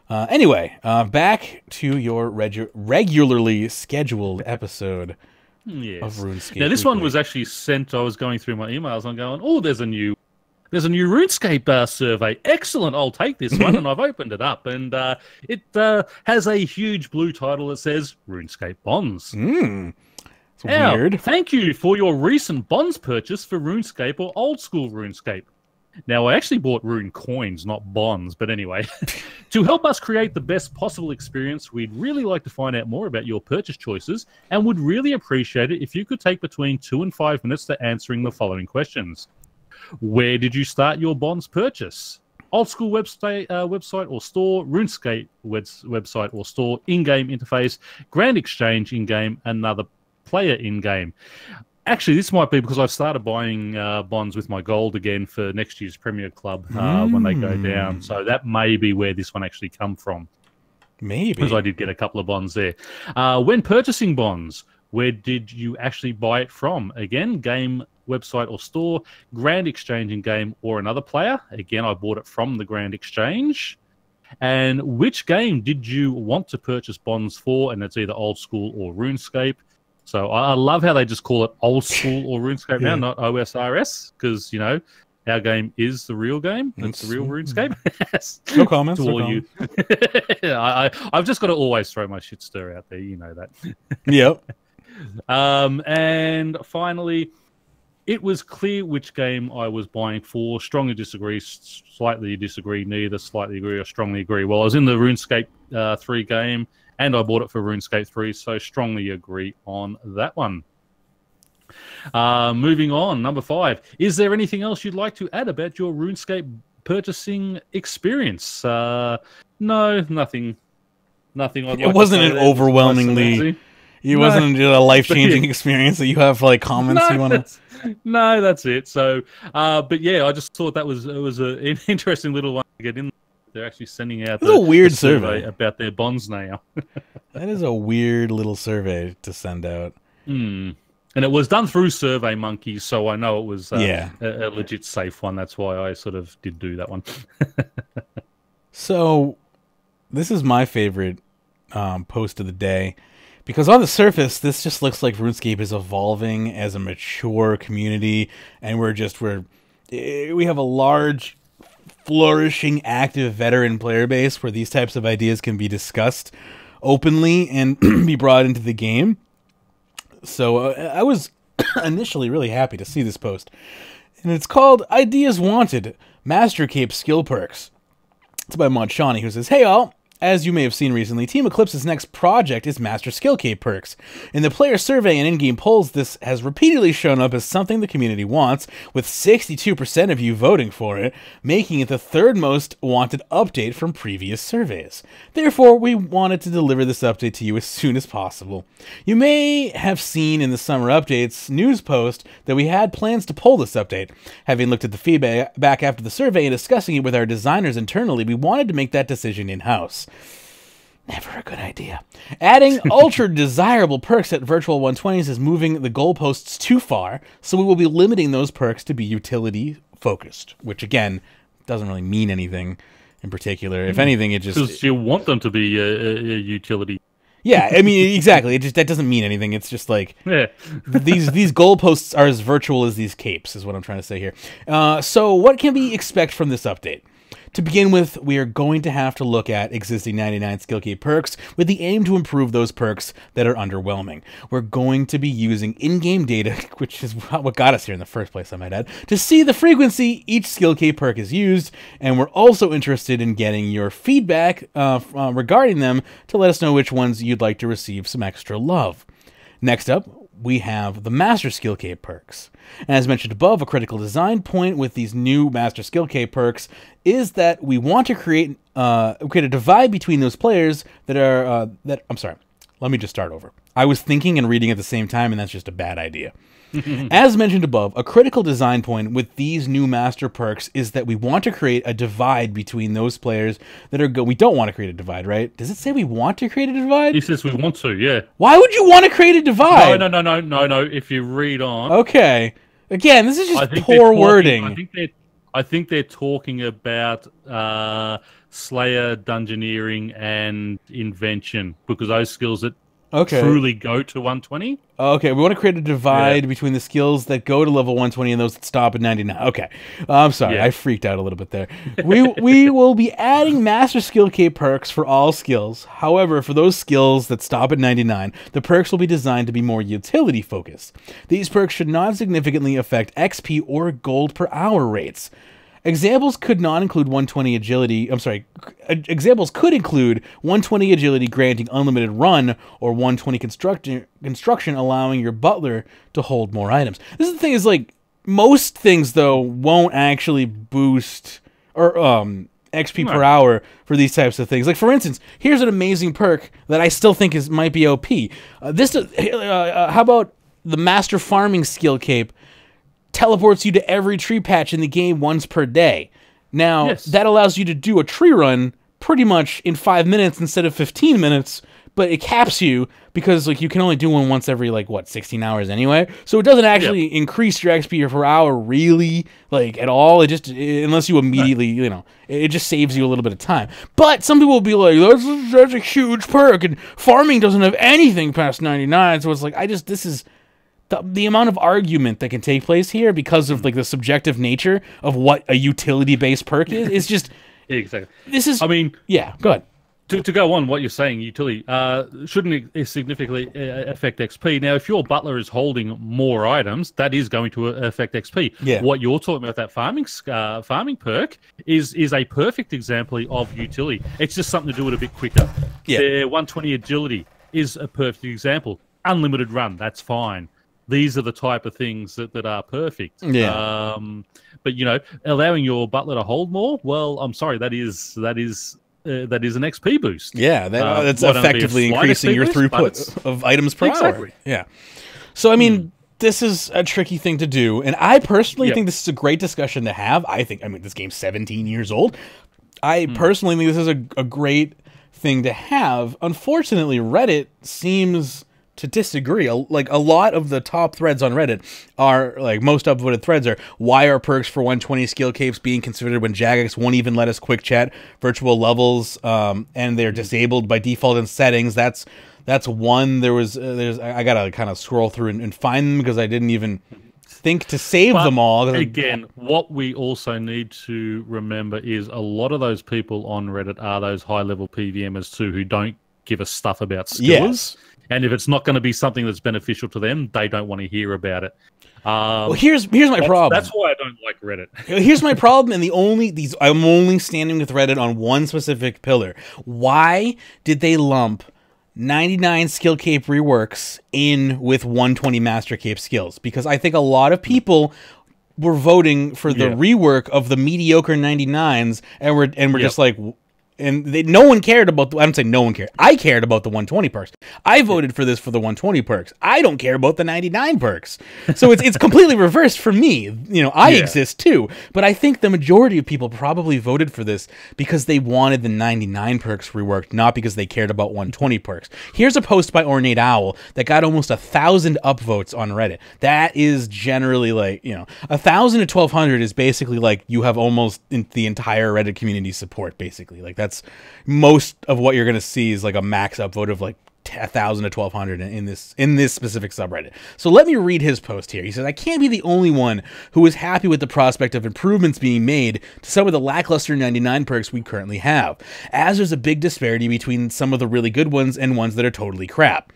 Anyway, back to your regularly scheduled episode. Yes. Of RuneScape. Now, this one was actually sent. I was going through my emails. I'm going, oh, there's a new there's a new RuneScape survey. Excellent. I'll take this one. And I've opened it up. And it has a huge blue title that says RuneScape Bonds. It's weird. Thank you for your recent bonds purchase for RuneScape or old school RuneScape. Now, I actually bought Rune coins, not bonds, but anyway. To help us create the best possible experience, we'd really like to find out more about your purchase choices and would really appreciate it if you could take between 2 and 5 minutes to answering the following questions. Where did you start your bonds purchase? Old school website or store, RuneScape website or store, in-game interface, Grand Exchange in-game, another player in-game. Actually, this might be because I've started buying bonds with my gold again for next year's Premier Club when they go down. So that may be where this one actually come from. Maybe. Because I did get a couple of bonds there. When purchasing bonds, where did you actually buy it from? Again, game, website or store, Grand Exchange in game or another player. Again, I bought it from the Grand Exchange. And which game did you want to purchase bonds for? And that's either old school or RuneScape. So I love how they just call it old school or RuneScape now, not OSRS, because, you know, our game is the real game. It's the real RuneScape. No comments. To all you. I've just got to always throw my shit stir out there. You know that. Yep. And finally, it was clear which game I was buying for. Strongly disagree, slightly disagree, neither, slightly agree, or strongly agree. Well, I was in the RuneScape 3 game, and I bought it for RuneScape 3, so strongly agree on that one. Moving on, number 5. Is there anything else you'd like to add about your RuneScape purchasing experience? No, nothing. It wasn't an overwhelmingly... It wasn't a life-changing experience that you have, like, comments you want to... No, that's it. So, but yeah, I just thought it was an interesting little one to get in. They're actually sending out a weird survey about their bonds now. That is a weird little survey to send out. And it was done through SurveyMonkey, so I know it was a legit safe one. That's why I sort of did do that one. So, this is my favorite post of the day. Because on the surface, this just looks like RuneScape is evolving as a mature community, and we have a large, flourishing, active veteran player base where these types of ideas can be discussed openly and be brought into the game. So I was initially really happy to see this post. And it's called Ideas Wanted, Master Cape Skill Perks. It's by Monchani, who says, "Hey all, as you may have seen recently, Team Eclipse's next project is Master Skill Cape Perks. In the player survey and in-game polls, this has repeatedly shown up as something the community wants, with 62% of you voting for it, making it the third most wanted update from previous surveys. Therefore, we wanted to deliver this update to you as soon as possible. You may have seen in the summer updates news post that we had plans to pull this update. Having looked at the feedback back after the survey and discussing it with our designers internally, we wanted to make that decision in-house. Never a good idea. Adding ultra-desirable perks at Virtual 120s is moving the goalposts too far, so we will be limiting those perks to be utility-focused, which, again, doesn't really mean anything in particular. If anything, it just... Because you want them to be a utility. Yeah, I mean, exactly. That doesn't mean anything. It's just like... Yeah. these goalposts are as virtual as these capes, is what I'm trying to say here. So what can we expect from this update? To begin with, we are going to have to look at existing 99 skill cape perks with the aim to improve those perks that are underwhelming. We're going to be using in-game data, which is what got us here in the first place, I might add, to see the frequency each skill cape perk is used, and we're also interested in getting your feedback regarding them to let us know which ones you'd like to receive some extra love. Next up, we have the Master Skill Cape perks. And as mentioned above, a critical design point with these new Master Skill Cape perks is that we want to create a divide between those players that are... I'm sorry, let me just start over. I was thinking and reading at the same time, and that's just a bad idea. As mentioned above, a critical design point with these new master perks is that we want to create a divide between those players that are we don't want to create a divide, right? Does it say we want to create a divide? He says we want to, yeah. Why would you want to create a divide? No. If you read on... Okay. Again, this is just poor wording. I think they're talking about Slayer, Dungeoneering, and Invention, because those skills that truly go to 120. Okay, we want to create a divide between the skills that go to level 120 and those that stop at 99. Okay, I'm sorry, I freaked out a little bit there. We will be adding Master Skill Cape perks for all skills. However, for those skills that stop at 99, the perks will be designed to be more utility focused. These perks should not significantly affect XP or gold per hour rates. Examples could not include 120 agility. I'm sorry. Examples could include 120 agility granting unlimited run, or 120 construction allowing your butler to hold more items. This is the thing, is like most things though won't actually boost or XP per hour for these types of things. Like for instance, here's an amazing perk that I still think might be OP. How about the Master Farming Skill Cape? Teleports you to every tree patch in the game once per day. Now, that allows you to do a tree run pretty much in 5 minutes instead of 15 minutes, but it caps you because like you can only do one once every 16 hours anyway. So it doesn't actually increase your XP per hour really at all. It just unless you immediately, it just saves you a little bit of time. But some people will be like, that's a huge perk and farming doesn't have anything past 99. So it's like this is the amount of argument that can take place here because of the subjective nature of what a utility-based perk is just exactly. This is. I mean, yeah. Go ahead. To go on what you're saying, utility shouldn't significantly affect XP. Now, if your butler is holding more items, that is going to affect XP. Yeah. What you're talking about, that farming perk, is a perfect example of utility. It's just something to do it a bit quicker. Yeah. 120 agility is a perfect example. Unlimited run, that's fine. These are the type of things that are perfect. Yeah. But allowing your butler to hold more, well, I'm sorry, that is an XP boost. Yeah, that's effectively increasing your throughput of items per hour. Yeah. So I mean, this is a tricky thing to do, and I personally think this is a great discussion to have. I mean, this game's 17 years old. I personally think this is a great thing to have. Unfortunately, Reddit seems to disagree. A lot of the top threads on Reddit are, most upvoted threads are, why are perks for 120 skill capes being considered when Jagex won't even let us quick chat virtual levels, and they're disabled by default in settings. That's one. I gotta kind of scroll through and find them because I didn't even think to save them all. Again, what we also need to remember is a lot of those people on Reddit are those high-level PVMers too, who don't give a stuff about skills. Yes. And if it's not going to be something that's beneficial to them, they don't want to hear about it. Well, here's my problem. That's why I don't like Reddit. Here's my problem, and I'm only standing with Reddit on one specific pillar. Why did they lump 99 skill cape reworks in with 120 master cape skills? Because I think a lot of people were voting for the rework of the mediocre 99s, and we're just like. And no one cared about I don't say no one cared. I cared about the 120 perks. I voted for this for the 120 perks. I don't care about the 99 perks. So it's completely reversed for me. I exist too. But I think the majority of people probably voted for this because they wanted the 99 perks reworked, not because they cared about 120 perks. Here's a post by Ornate Owl that got almost 1,000 upvotes on Reddit. That is generally 1,000 to 1,200 is basically you have almost the entire Reddit community support, basically. That's most of what you're going to see is a max upvote of 1,000 to 1,200 in this specific subreddit. So let me read his post here. He says, I can't be the only one who is happy with the prospect of improvements being made to some of the lackluster 99 perks we currently have, as there's a big disparity between some of the really good ones and ones that are totally crap.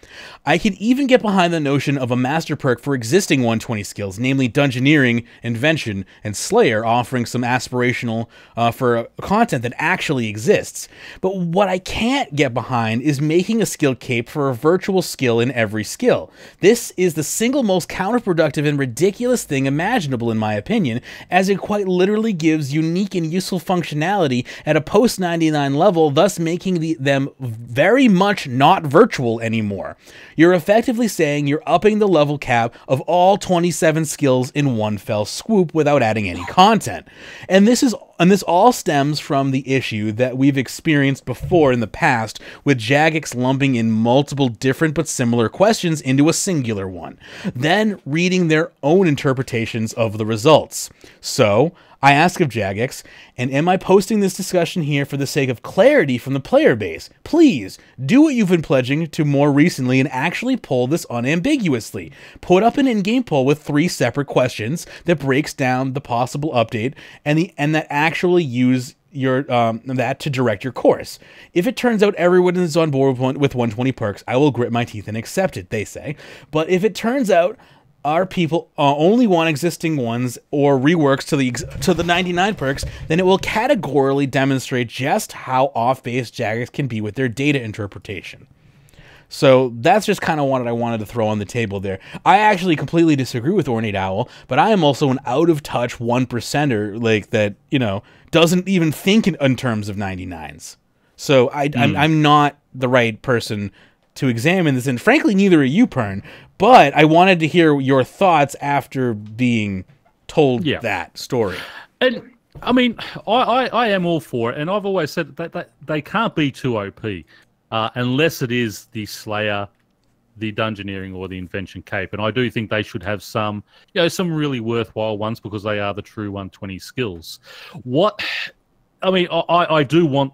I can even get behind the notion of a master perk for existing 120 skills, namely Dungeoneering, Invention, and Slayer, offering some aspirational for content that actually exists. But what I can't get behind is making a skill cape for a virtual skill in every skill. This is the single most counterproductive and ridiculous thing imaginable in my opinion, as it quite literally gives unique and useful functionality at a post-99 level, thus making them very much not virtual anymore. You're effectively saying you're upping the level cap of all 27 skills in one fell swoop without adding any content. And this all stems from the issue that we've experienced before in the past with Jagex lumping in multiple different but similar questions into a singular one, then reading their own interpretations of the results. So, I ask of Jagex, and am I posting this discussion here for the sake of clarity from the player base? Please, do what you've been pledging to more recently and actually poll this unambiguously. Put up an in-game poll with 3 separate questions that breaks down the possible update and that actually use your that to direct your course. If it turns out everyone is on board with 120 perks, I will grit my teeth and accept it, they say. But if it turns out our people only want existing ones or reworks to the 99 perks, then it will categorically demonstrate just how off-base Jagex can be with their data interpretation. So that's just kind of what I wanted to throw on the table there. I actually completely disagree with Ornate Owl, but I am also an out-of-touch 1%er, like, that, you know, doesn't even think in terms of 99s. So I'm not the right person to examine this, and frankly, neither are you, Pern. But I wanted to hear your thoughts after being told that story. And I mean, I am all for it, and I've always said that they can't be too OP unless it is the Slayer, the Dungeoneering, or the Invention Cape. And I do think they should have some, you know, some really worthwhile ones because they are the true 120 skills. I mean, I do want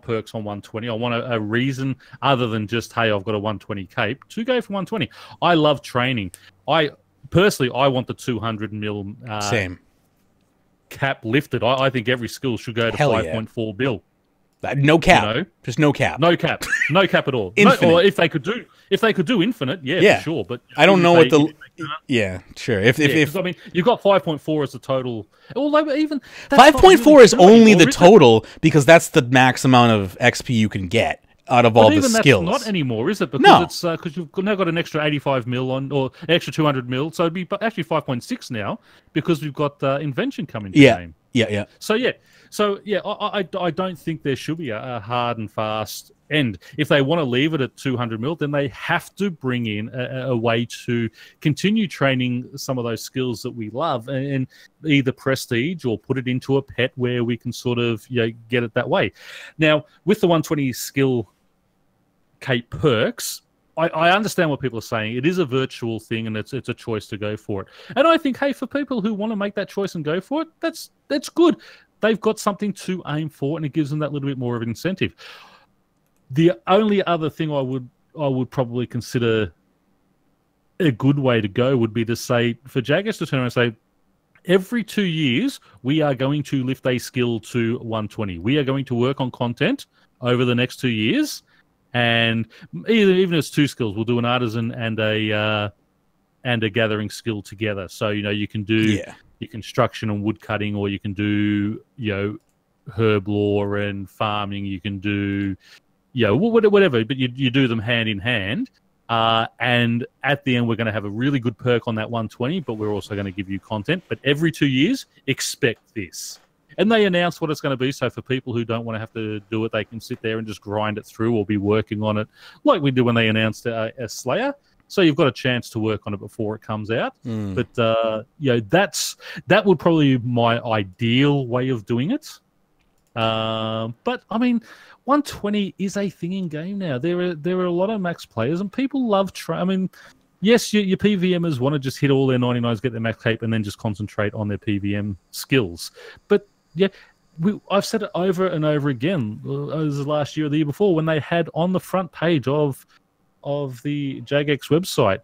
perks on 120. I want a reason other than just, hey, I've got a 120 cape to go for 120. I love training. I want the 200 mil same cap lifted. I think every skill should go to 5.4 bill. No cap. You know? Just no cap. No cap. No cap at all. Infinite. Or if they could do infinite, for sure. But I don't know what the sure. If I mean, you've got 5.4 as the total. Although even 5.4 really is only the total because that's the max amount of XP you can get out of all the skills. That's not anymore, is it? Because it's because you've now got an extra 85 mil on, or an extra 200 mil. So it'd be actually 5.6 now because we've got Invention coming to the game. Yeah. So I don't think there should be a hard and fast end. If they want to leave it at 200 mil, then they have to bring in a way to continue training some of those skills that we love, and either prestige or put it into a pet where we can sort of get it that way. Now, with the 120 skill cape perks, I understand what people are saying. It is a virtual thing, and it's a choice to go for it. And I think, hey, for people who want to make that choice and go for it, that's good. They've got something to aim for, and it gives them that little bit more of an incentive. The only other thing I would probably consider a good way to go would be to say, for Jagex to turn around and say, every 2 years, we are going to lift a skill to 120. We are going to work on content over the next 2 years, and even if it's 2 skills, we'll do an artisan and a gathering skill together. So you can do your construction and wood cutting, or you can do herb lore and farming. You can do whatever, but you do them hand in hand. And at the end, we're going to have a really good perk on that 120, but we're also going to give you content. But every 2 years, expect this. And they announce what it's going to be. So for people who don't want to have to do it, they can sit there and just grind it through or be working on it like we did when they announced a Slayer. So you've got a chance to work on it before it comes out. But that would probably be my ideal way of doing it. But I mean, 120 is a thing in game now. There are a lot of max players, and people love I mean, yes, your PVMers want to just hit all their 99s, get their max cape, and then just concentrate on their PVM skills. But I've said it over and over again. It was last year or the year before when they had on the front page of the Jagex website,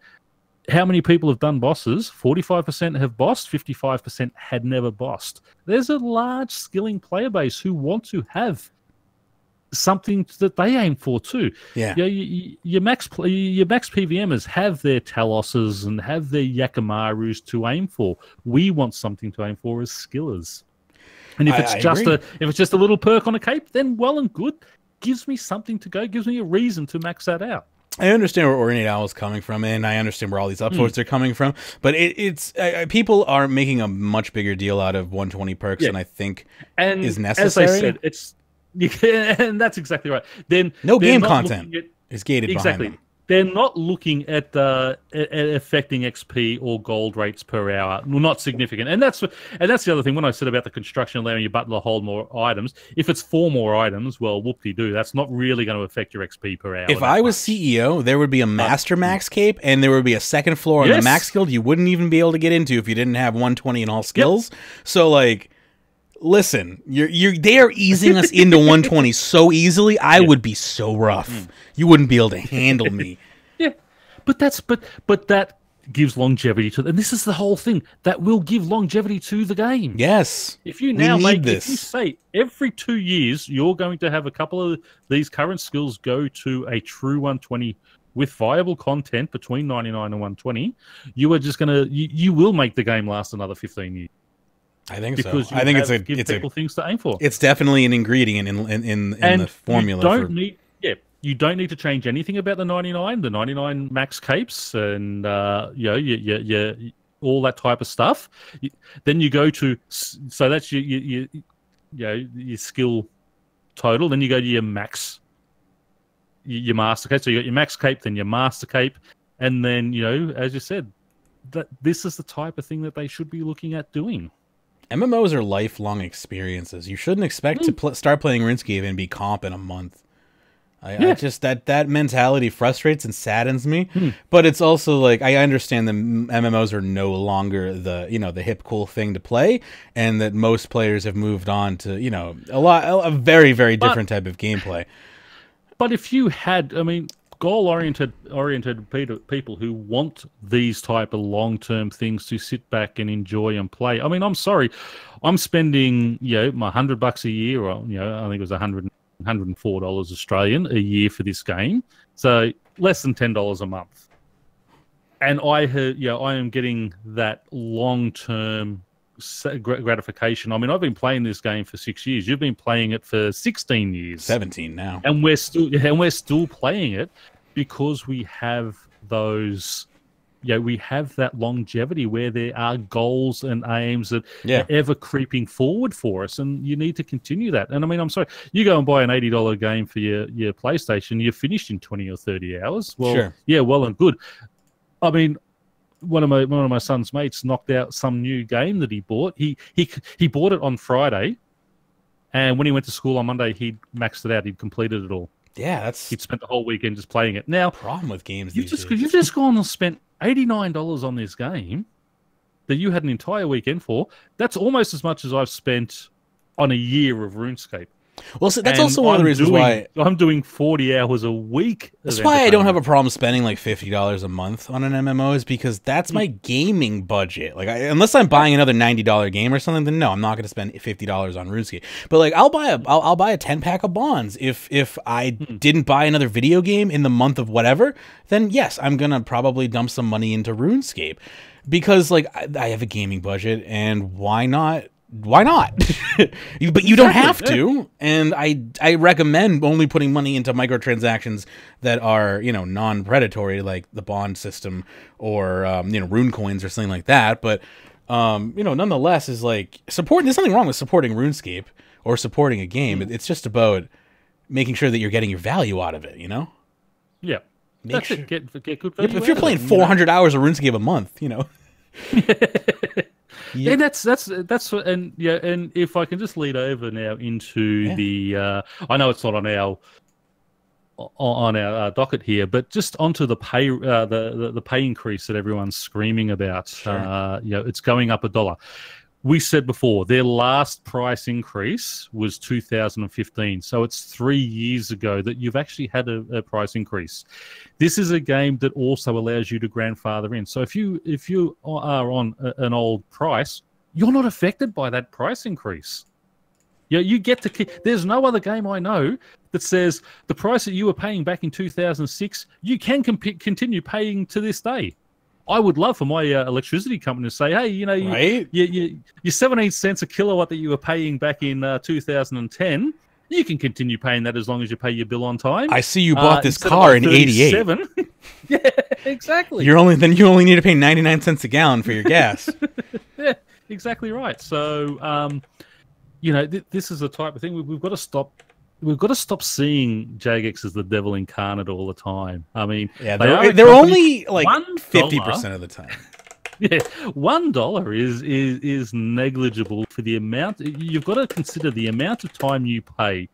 how many people have done bosses? 45% have bossed, 55% had never bossed. There's a large skilling player base who want to have something that they aim for too. Your max PVMers have their Taloses and have their Yakimarus to aim for. We want something to aim for as skillers. And if it's just a little perk on a cape, then well and good. Gives me something to go. Gives me a reason to max that out. I understand where Ornate Owl is coming from, and I understand where all these upvotes are coming from. But it's people are making a much bigger deal out of 120 perks than I think is necessary. As I said, and that's exactly right. Then no game content is gated exactly. behind them. they're not looking at affecting XP or gold rates per hour. Well, not significant, and that's the other thing. When I said about the construction allowing your butler to hold more items, if it's 4 more items, well, whoop-de-doo. That's not really going to affect your XP per hour. If I was CEO, there would be a Master Max Cape, and there would be a second floor on the Max Guild you wouldn't even be able to get into if you didn't have 120 in all skills. Yep. So, like, listen, they are easing us into 120 so easily. I would be so rough. You wouldn't be able to handle me. Yeah, but that gives longevity to, and this is the whole thing that will give longevity to the game. Yes, if you now if you say every 2 years you're going to have a couple of these current skills go to a true 120 with viable content between 99 and 120, you are just gonna you will make the game last another 15 years. I think because so. I think give people things to aim for. It's definitely an ingredient in the formula. You don't need to change anything about the 99 max capes, and all that type of stuff. Then you go to, so that's your skill total. Then you go to your max, your master cape. So you got your max cape, then your master cape, and then as you said, that this is the type of thing that they should be looking at doing. MMOs are lifelong experiences. You shouldn't expect to start playing RuneScape and be comp in a month. I just that mentality frustrates and saddens me. But it's also like I understand that MMOs are no longer the the hip cool thing to play, and that most players have moved on to a very very different type of gameplay. But if you had, goal-oriented people who want these type of long-term things to sit back and enjoy and play. I'm sorry, I'm spending my $100 a year, or I think it was $104 Australian a year for this game, so less than $10 a month, and I am getting that long-term gratification. I've been playing this game for 6 years. You've been playing it for 16 years, 17 now, and we're still playing it because we have those. We have that longevity where there are goals and aims that are ever creeping forward for us, and you need to continue that. And I'm sorry, you go and buy an $80 game for your PlayStation, you're finished in 20 or 30 hours. Well, sure. Yeah, well and good. One of my son's mates knocked out some new game that he bought. He bought it on Friday, and when he went to school on Monday, he'd maxed it out. He'd completed it all. Yeah, he'd spent the whole weekend just playing it. Now, problem with games, you've just gone and spent $89 on this game that you had an entire weekend for. That's almost as much as I've spent on a year of RuneScape. Well, so that's also one of the reasons why I'm doing 40 hours a week. That's why I don't have a problem spending like $50 a month on an MMO, is because that's my gaming budget. Like, unless I'm buying another $90 game or something, then no, I'm not going to spend $50 on RuneScape. But like, I'll buy a 10-pack of bonds if I didn't buy another video game in the month of whatever. Then yes, I'm gonna probably dump some money into RuneScape, because like I have a gaming budget, and why not? Why not? But you don't have to, and I recommend only putting money into microtransactions that are non-predatory, like the bond system or rune coins or something like that. But nonetheless, is like support. There's nothing wrong with supporting RuneScape or supporting a game. It's just about making sure that you're getting your value out of it. Yeah, Make sure. Get good value. If you're playing 400 hours of RuneScape a month, Yeah, that's and if I can just lead over now into the I know it's not on our docket here, but just onto the pay the pay increase that everyone's screaming about. Sure. It's going up $1. We said before their last price increase was 2015, so it's 3 years ago that you've actually had a price increase. This is a game that also allows you to grandfather in. So if you are on an old price, you're not affected by that price increase. You get to keep. There's no other game I know that says the price that you were paying back in 2006, you can continue paying to this day. I would love for my electricity company to say, hey, right? your 17 cents a kilowatt that you were paying back in 2010, you can continue paying that as long as you pay your bill on time. I see you bought this car in '88. Yeah, exactly. You only need to pay 99 cents a gallon for your gas. Yeah, exactly right. So, this is the type of thing we've got to stop we've got to stop seeing Jagex as the devil incarnate all the time. I mean, yeah, they're only like 50% of the time. Yeah, $1 is negligible for the amount. You've got to consider the amount of time you play.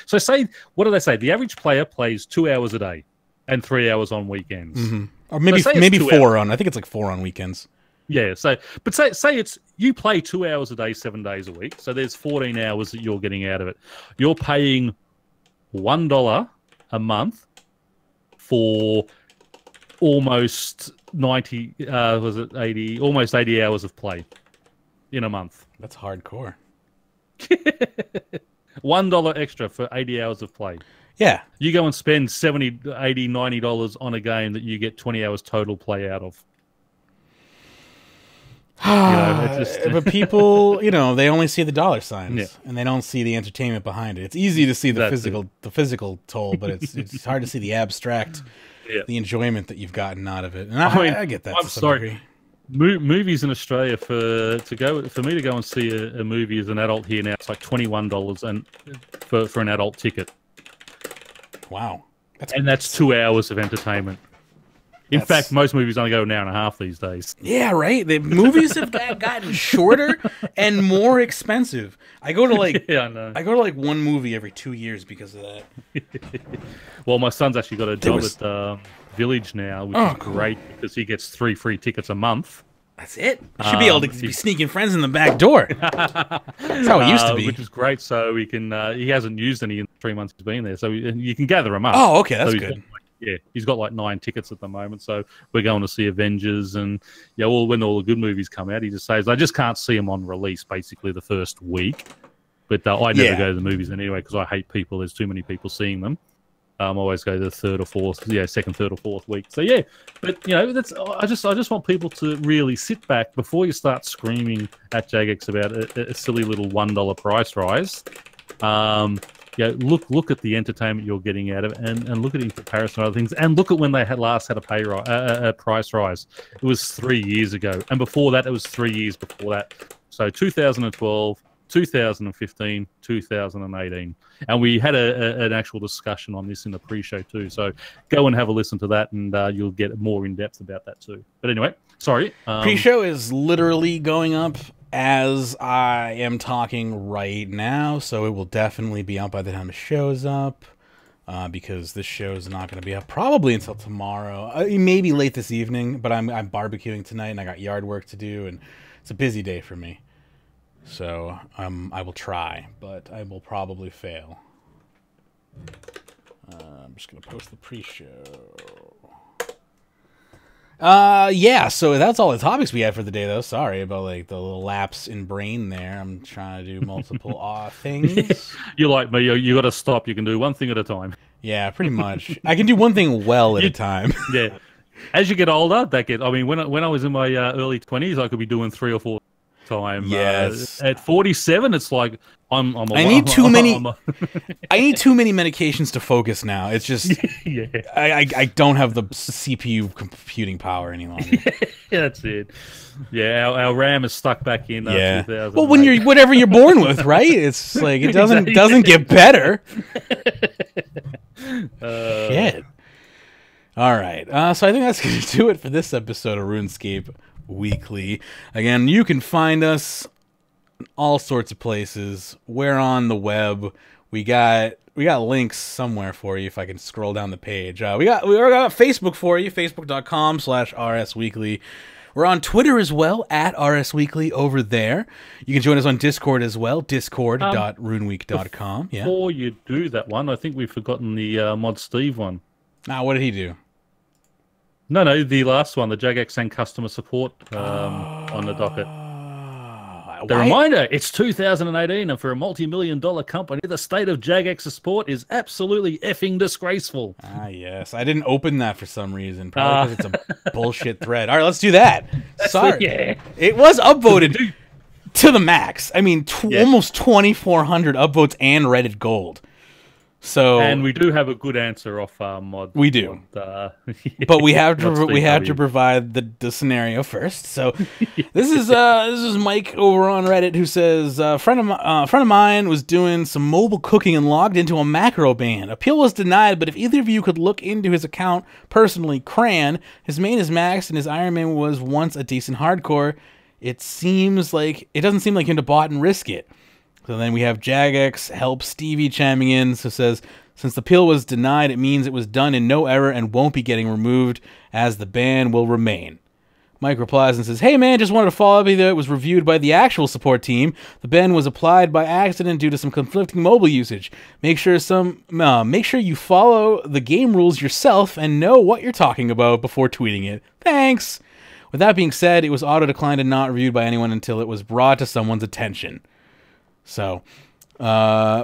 So say, what do they say? The average player plays 2 hours a day and 3 hours on weekends. Mm-hmm. Or maybe 4 on. I think it's like 4 on weekends. Yeah. So, but say it's you play 2 hours a day, 7 days a week. So there's 14 hours that you're getting out of it. You're paying $1 a month for almost 90, was it 80, almost 80 hours of play in a month. That's hardcore. $1 extra for 80 hours of play. Yeah. You go and spend $70, $80, $90 on a game that you get 20 hours total play out of. But people, they only see the dollar signs and they don't see the entertainment behind it. It's easy to see the physical toll, but it's hard to see the abstract, the enjoyment that you've gotten out of it. And I get that. I'm sorry. Movies in Australia for me to go and see a movie as an adult here now, it's like $21 and for an adult ticket. Wow, that's 2 hours of entertainment. In fact, most movies only go an hour and a half these days. Yeah, right. The movies have gotten shorter and more expensive. I go to like one movie every 2 years because of that. Well, my son's actually got a job at Village now, which is great because he gets 3 free tickets a month. That's it. You should be able to be sneaking friends in the back door. That's how it used to be. Which is great. So he can. He hasn't used any in the 3 months he's been there, so you can gather them up. Oh, okay, that's good. He's got like 9 tickets at the moment, so we're going to see Avengers, and when all the good movies come out, he just says, I just can't see them on release, basically the first week. But I never go to the movies anyway because I hate people. There's too many people seeing them. I always go to the second, third, or fourth week. So but that's I just want people to really sit back before you start screaming at Jagex about a silly little $1 price rise. Look at the entertainment you're getting out of it, and look at it in comparison to other things, and look at when they last had a price rise. It was 3 years ago, and before that, it was 3 years before that. So 2012, 2015, 2018, and we had an actual discussion on this in the pre-show too. So go and have a listen to that, and you'll get more in depth about that too. But anyway, sorry. Pre-show is literally going up as I am talking right now, so it will definitely be up by the time the show's up, because this show is not going to be up probably until tomorrow, maybe late this evening, but I'm barbecuing tonight, and I got yard work to do, and it's a busy day for me. So I will try, but I will probably fail. I'm just going to post the pre-show. So that's all the topics we had for the day, though. Sorry about the little lapse in brain there. I'm trying to do multiple things. You're like me. You got to stop. You can do one thing at a time. Yeah, pretty much. I can do one thing well at a time. Yeah. As you get older, when I was in my early 20s, I could be doing 3 or 4 time. Yes. At 47, it's like I need too many medications to focus now. It's just I don't have the CPU computing power any longer. That's it. Yeah, our RAM is stuck back in 2000. Well, when you're whatever you're born with, right? It's like it doesn't get better. Shit. All right. So I think that's going to do it for this episode of RuneScape Weekly. Again, you can find us all sorts of places. We're on the web. We got links somewhere for you if I can scroll down the page. We got Facebook for you, facebook.com/rsweekly. We're on Twitter as well, at rsweekly over there. You can join us on Discord as well, discord.runeweek.com. Before you do that one, I think we've forgotten the Mod Steve one. What did he do? No, the last one, the Jagex and customer support on the docket. The reminder, it's 2018, and for a multi-million-dollar company, the state of Jagex support is absolutely effing disgraceful. Yes. I didn't open that for some reason. Probably because it's a bullshit thread. All right, let's do that. Sorry. It was upvoted to the max. I mean, almost 2,400 upvotes and Reddit gold. So, and we do have a good answer off mod. We do, but we have to provide the scenario first. So, this is Mike over on Reddit who says a friend of mine was doing some mobile cooking and logged into a macro ban. Appeal was denied, but if either of you could look into his account personally, Cran, his main is maxed and his Ironman was once a decent hardcore. It doesn't seem like him to bot and risk it. So then we have Jagex help Stevie chiming in, so says, since the appeal was denied, it means it was done in no error and won't be getting removed, as the ban will remain. Mike replies and says, hey man, just wanted to follow up either it was reviewed by the actual support team. The ban was applied by accident due to some conflicting mobile usage. Make sure you follow the game rules yourself and know what you're talking about before tweeting it. Thanks! With that being said, it was auto-declined and not reviewed by anyone until it was brought to someone's attention. So,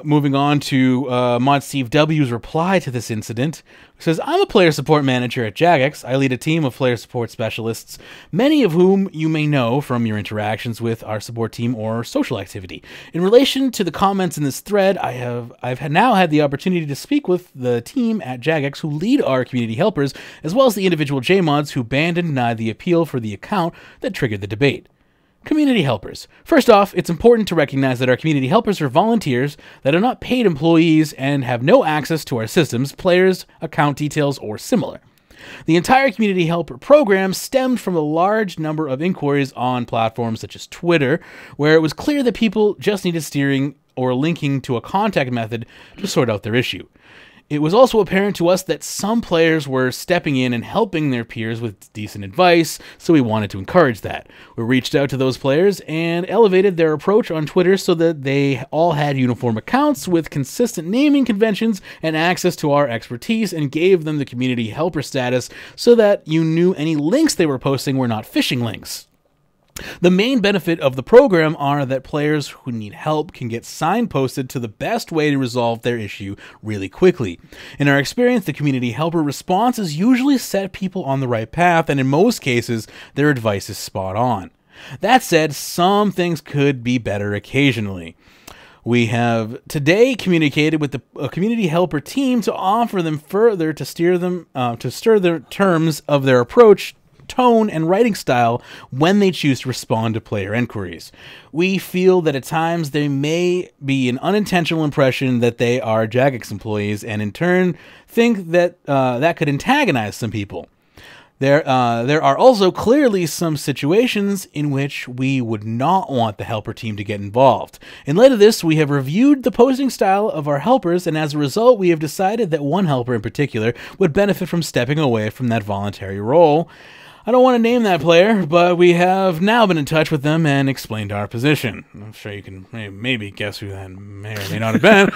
moving on to Mod Steve W's reply to this incident. He says, I'm a player support manager at Jagex. I lead a team of player support specialists, many of whom you may know from your interactions with our support team or social activity. In relation to the comments in this thread, I've now had the opportunity to speak with the team at Jagex who lead our community helpers, as well as the individual JMods who banned and denied the appeal for the account that triggered the debate. Community helpers. First off, it's important to recognize that our community helpers are volunteers that are not paid employees and have no access to our systems, players, account details, or similar. The entire community helper program stemmed from a large number of inquiries on platforms such as Twitter, where it was clear that people just needed steering or linking to a contact method to sort out their issue. It was also apparent to us that some players were stepping in and helping their peers with decent advice, so we wanted to encourage that. We reached out to those players and elevated their approach on Twitter so that they all had uniform accounts with consistent naming conventions and access to our expertise, and gave them the community helper status so that you knew any links they were posting were not phishing links. The main benefit of the program are that players who need help can get signposted to the best way to resolve their issue really quickly. In our experience, the community helper responses usually set people on the right path, and in most cases, their advice is spot on. That said, some things could be better occasionally. We have today communicated with the community helper team to offer them further to steer them to stir the terms of their approach, tone, and writing style when they choose to respond to player inquiries. We feel that at times there may be an unintentional impression that they are Jagex employees, and in turn think that that could antagonize some people. There are also clearly some situations in which we would not want the helper team to get involved. In light of this, we have reviewed the posting style of our helpers, and as a result, we have decided that one helper in particular would benefit from stepping away from that voluntary role. I don't want to name that player, but we have now been in touch with them and explained our position. I'm sure you can maybe guess who that may or may not have been.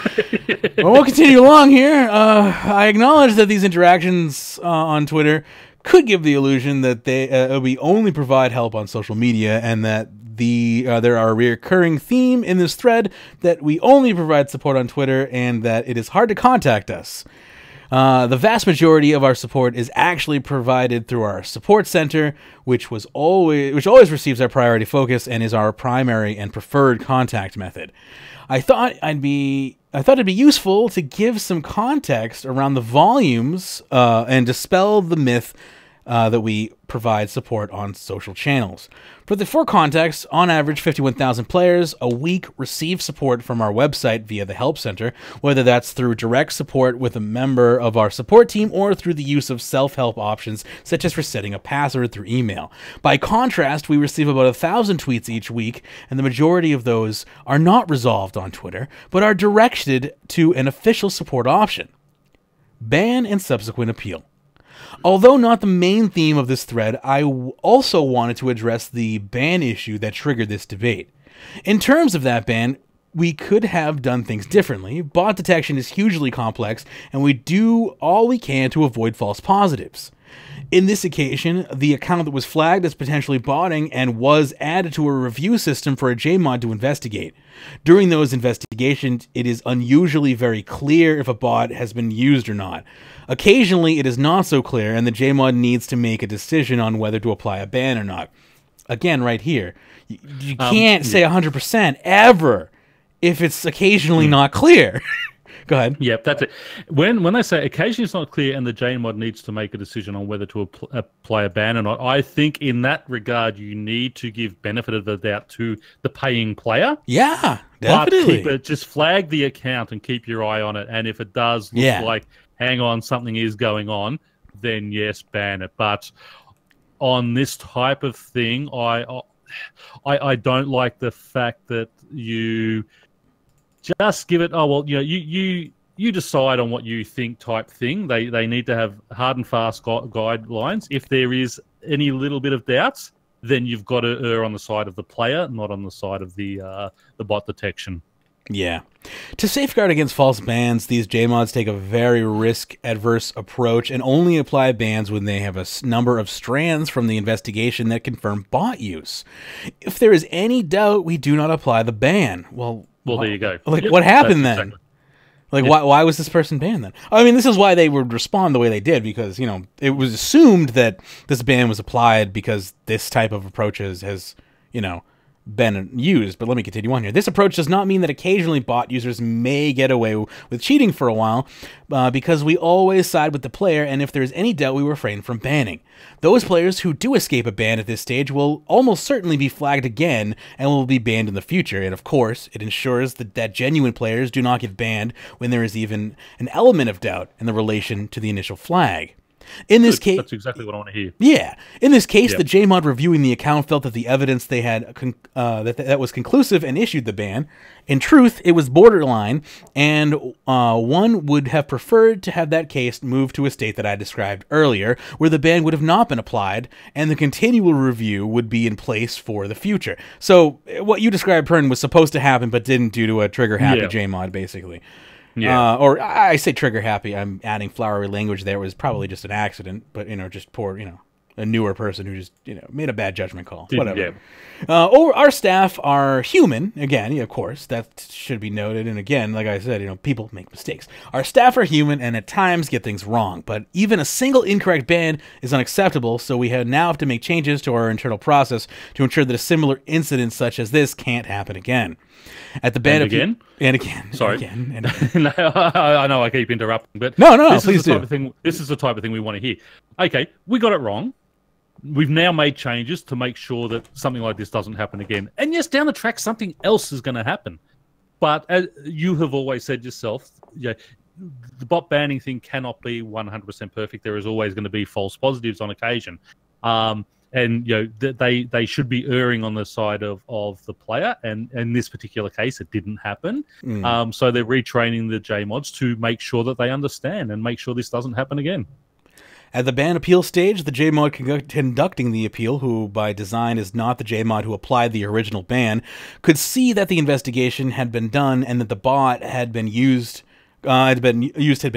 But we'll continue along here. I acknowledge that these interactions on Twitter could give the illusion that we only provide help on social media, and that there are a recurring theme in this thread that we only provide support on Twitter and that it is hard to contact us. The vast majority of our support is actually provided through our support center, which always receives our priority focus and is our primary and preferred contact method. I thought it'd be useful to give some context around the volumes and dispel the myth that we provide support on social channels. For context, on average, 51,000 players a week receive support from our website via the Help Center, whether that's through direct support with a member of our support team or through the use of self-help options, such as resetting a password through email. By contrast, we receive about 1,000 tweets each week, and the majority of those are not resolved on Twitter, but are directed to an official support option: ban and subsequent appeal. Although not the main theme of this thread, I also wanted to address the ban issue that triggered this debate. In terms of that ban, we could have done things differently. Bot detection is hugely complex, and we do all we can to avoid false positives. In this occasion, the account that was flagged as potentially botting and was added to a review system for a JMod to investigate. During those investigations, it is unusually very clear if a bot has been used or not. Occasionally, it is not so clear, and the JMod needs to make a decision on whether to apply a ban or not. Again, right here, you can't say 100% ever if it's occasionally not clear. Go ahead. Yep, that's it. When they say occasionally it's not clear and the JMod needs to make a decision on whether to apply a ban or not, I think in that regard you need to give benefit of the doubt to the paying player. Yeah, definitely. But just flag the account and keep your eye on it. And if it does look like, hang on, something is going on, then yes, ban it. But on this type of thing, I don't like the fact that you just give it, oh, well, you decide on what you think type thing. They need to have hard and fast guidelines. If there is any little bit of doubts, then you've got to err on the side of the player, not on the side of the bot detection. Yeah. To safeguard against false bans, these JMods take a very risk-adverse approach and only apply bans when they have a number of strands from the investigation that confirm bot use. If there is any doubt, we do not apply the ban. Well, there you go. Like, what happened then? Exactly. Like, why was this person banned then? I mean, this is why they would respond the way they did, because, it was assumed that this ban was applied because this type of approach has been used. But let me continue on here. This approach does not mean that occasionally bot users may get away with cheating for a while, because we always side with the player, and if there is any doubt, we refrain from banning. Those players who do escape a ban at this stage will almost certainly be flagged again and will be banned in the future. And of course, it ensures that genuine players do not get banned when there is even an element of doubt in the relation to the initial flag. In this case, that's exactly what I want to hear. Yeah, in this case, the JMod reviewing the account felt that the evidence they had that was conclusive and issued the ban. In truth, it was borderline, and one would have preferred to have that case moved to a state that I described earlier, where the ban would have not been applied, and the continual review would be in place for the future. So, what you described, Pern, was supposed to happen, but didn't due to a trigger-happy JMod, basically. Yeah. Or I say trigger happy. I'm adding flowery language there. It was probably just an accident, but just poor, a newer person who just made a bad judgment call. Whatever. Yeah. Our staff are human. Again, of course, that should be noted. And again, like I said, people make mistakes. Our staff are human and at times get things wrong. But even a single incorrect ban is unacceptable. So we now have to make changes to our internal process to ensure that a similar incident such as this can't happen again. At the ban again. Sorry. Again, and again. No, I know I keep interrupting, but no, please do. This is the type of thing we want to hear. Okay, we got it wrong. We've now made changes to make sure that something like this doesn't happen again. And yes, down the track, something else is going to happen. But as you have always said yourself, the bot banning thing cannot be 100% perfect. There is always going to be false positives on occasion. And they should be erring on the side of the player, and in this particular case, it didn't happen. So they're retraining the JMods to make sure that they understand and make sure this doesn't happen again. At the ban appeal stage, the JMod conducting the appeal, who by design is not the JMod who applied the original ban, could see that the investigation had been done and that the bot had been had been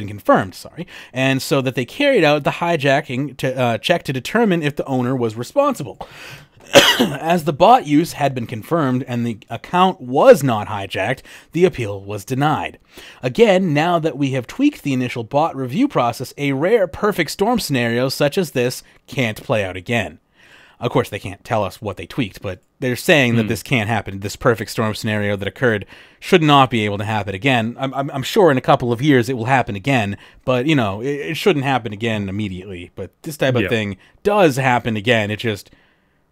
confirmed, and so that they carried out the hijacking check to determine if the owner was responsible. As the bot use had been confirmed and the account was not hijacked, the appeal was denied. Again, now that we have tweaked the initial bot review process, a rare perfect storm scenario such as this can't play out again. Of course, they can't tell us what they tweaked, but they're saying that this can't happen. This perfect storm scenario that occurred should not be able to happen again. I'm sure in a couple of years it will happen again, but, it shouldn't happen again immediately. But this type of thing does happen again. It just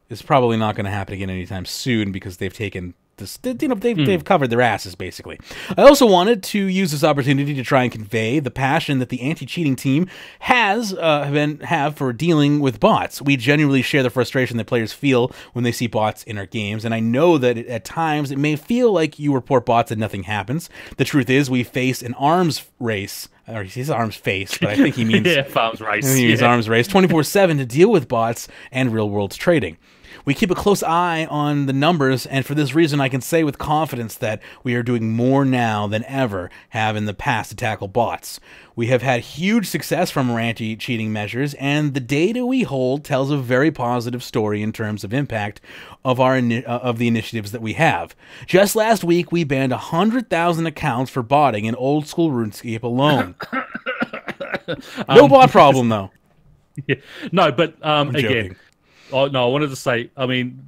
is probably not going to happen again anytime soon because they've taken this, they've covered their asses, basically. I also wanted to use this opportunity to try and convey the passion that the anti-cheating team have for dealing with bots. We genuinely share the frustration that players feel when they see bots in our games, and I know that at times it may feel like you report bots and nothing happens. The truth is we face an arms race. Or he says arms face, but I think he means arms race. He means arms race 24/7 to deal with bots and real-world trading. We keep a close eye on the numbers, and for this reason I can say with confidence that we are doing more now than ever have in the past to tackle bots. We have had huge success from our anti-cheating measures, and the data we hold tells a very positive story in terms of impact of the initiatives that we have. Just last week, we banned 100,000 accounts for botting in old-school RuneScape alone. No bot problem, though. Yeah. No, but again... Joking. Oh, no, I wanted to say, I mean,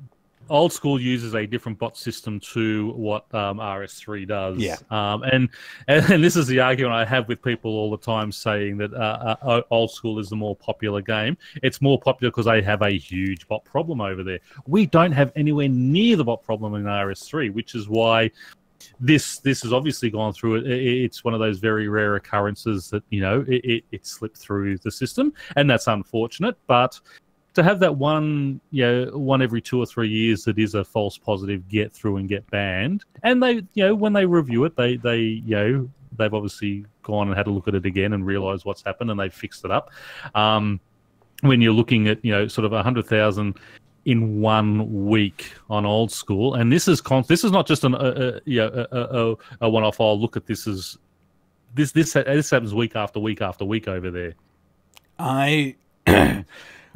old school uses a different bot system to what RS3 does. Yeah. And this is the argument I have with people all the time, saying that old school is the more popular game. It's more popular because they have a huge bot problem over there. We don't have anywhere near the bot problem in RS3, which is why this has obviously gone through it. It's one of those very rare occurrences that, you know, it slipped through the system, and that's unfortunate. But to have that one every 2 or 3 years that is a false positive get through and get banned, and they, you know, when they review it, they they've obviously gone and had a look at it again and realised what's happened, and they've fixed it up. When you're looking at, you know, sort of 100,000 in 1 week on old school, and this is not just a one-off. I'll look at this as this happens week after week after week over there. I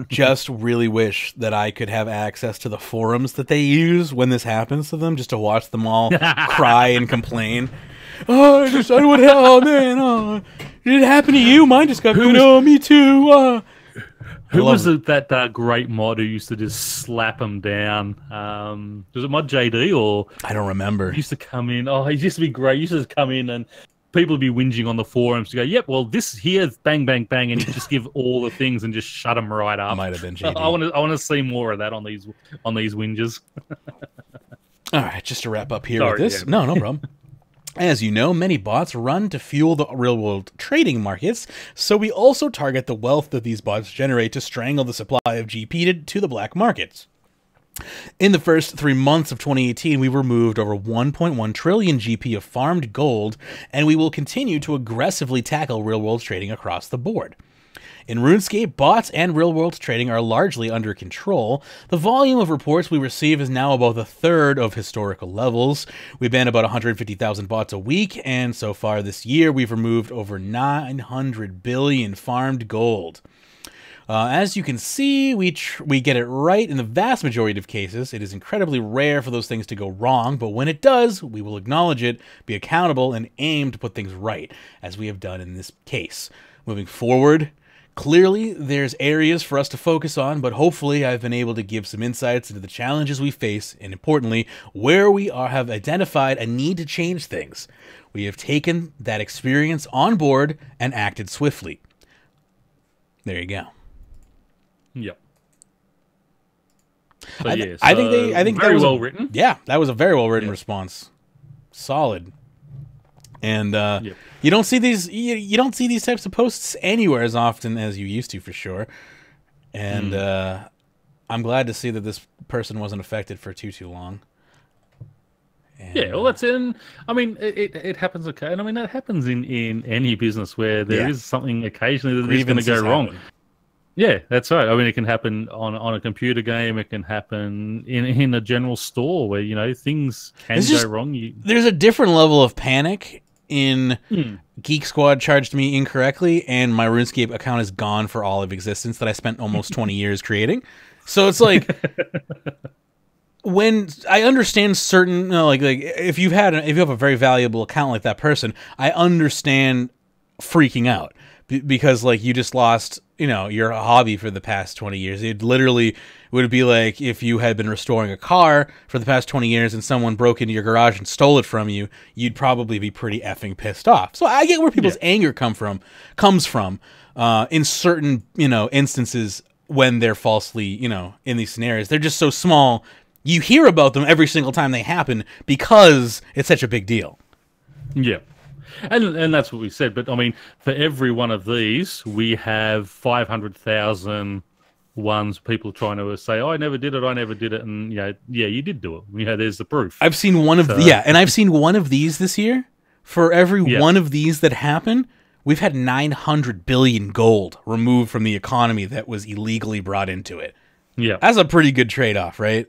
just really wish that I could have access to the forums that they use when this happens to them, just to watch them all cry and complain. Oh, oh man, oh, did it happen to you? Mine just got good. Oh, me too. Who was that great mod who used to just slap them down? Was it Mod JD or? I don't remember. He used to come in. Oh, he used to be great. He used to just come in and people would be whinging on the forums to go, yep, well, this here, bang, bang, bang, and he'd just give all the things and just shut them right up. Might have been JD. I want to see more of that on these whinges. All right, just to wrap up here with this. Yeah. No problem. As you know, many bots run to fuel the real-world trading markets, so we also target the wealth that these bots generate to strangle the supply of GP to the black markets. In the first 3 months of 2018, we removed over 1.1 trillion GP of farmed gold, and we will continue to aggressively tackle real-world trading across the board. In RuneScape, bots and real-world trading are largely under control. The volume of reports we receive is now about a third of historical levels. We ban about 150,000 bots a week, and so far this year, we've removed over 900 billion farmed gold. As you can see, we get it right in the vast majority of cases. It is incredibly rare for those things to go wrong, but when it does, we will acknowledge it, be accountable, and aim to put things right, as we have done in this case. Moving forward, clearly, there's areas for us to focus on, but hopefully I've been able to give some insights into the challenges we face, and importantly, where we have identified a need to change things. We have taken that experience on board and acted swiftly. There you go. Yep. I think very that was well written. Yeah, that was a very well written response. Solid. And you don't see these you don't see these types of posts anywhere as often as you used to, for sure. And I'm glad to see that this person wasn't affected for too long. And, yeah, well, that's in. I mean, it happens. Okay, and I mean that happens in any business where there is something occasionally that is going to go wrong. Yeah, that's right. I mean, it can happen on a computer game. It can happen in a general store where, you know, things can go wrong. There's a different level of panic in Geek Squad charged me incorrectly, and my RuneScape account is gone for all of existence that I spent almost 20 years creating. So it's like, when I understand certain, you know, like if you have a very valuable account like that person, I understand freaking out because like you just lost, you know, your hobby for the past 20 years. It literally would be like if you had been restoring a car for the past 20 years and someone broke into your garage and stole it from you, you'd probably be pretty effing pissed off. So I get where people's anger comes from in certain, you know, instances when they're falsely, you know, in these scenarios. They're just so small. You hear about them every single time they happen because it's such a big deal. Yeah. And that's what we said. But, I mean, for every one of these, we have 500,000 ones, people trying to say, oh, I never did it, and, you know, yeah, you did do it. You know, there's the proof. I've seen one of and I've seen one of these this year. For every one of these that happen, we've had 900 billion gold removed from the economy that was illegally brought into it. Yeah. That's a pretty good trade-off, right?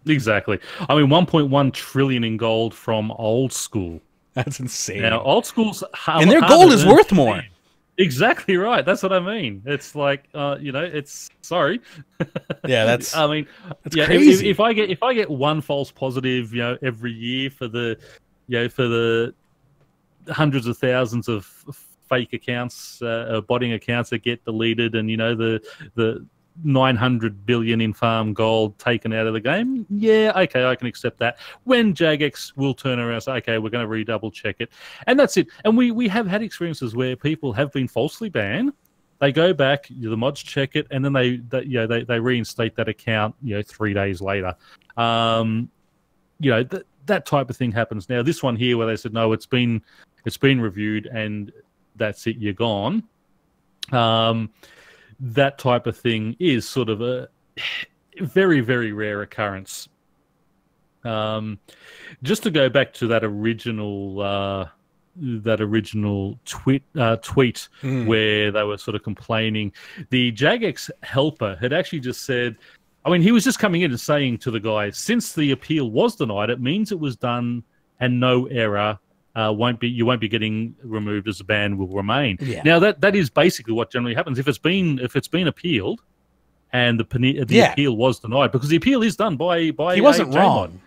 Exactly. I mean, 1.1 trillion in gold from old school. That's insane. Now, old school's and their gold is worth more. Exactly right. That's what I mean. It's like, you know, it's sorry. Yeah, that's. I mean, that's crazy. If I get one false positive, you know, every year for the hundreds of thousands of fake accounts, botting accounts that get deleted, and you know the 900 billion in farm gold taken out of the game, yeah, okay, I can accept that. When Jagex will turn around and say, okay, we're going to redouble check it, and that's it. And we have had experiences where people have been falsely banned. They go back, the mods check it, and then they reinstate that account 3 days later. That type of thing happens. Now this one here where they said no, it's been reviewed and that's it, you're gone. That type of thing is sort of a very, very rare occurrence. Just to go back to that original tweet where they were sort of complaining, the Jagex helper had actually just said, I mean, he was just coming in and saying to the guys, since the appeal was denied, it means it was done and no error. You won't be getting removed as a ban will remain. Yeah. Now that is basically what generally happens if it's been appealed, and the appeal was denied, because the appeal is done by he wasn't wrong.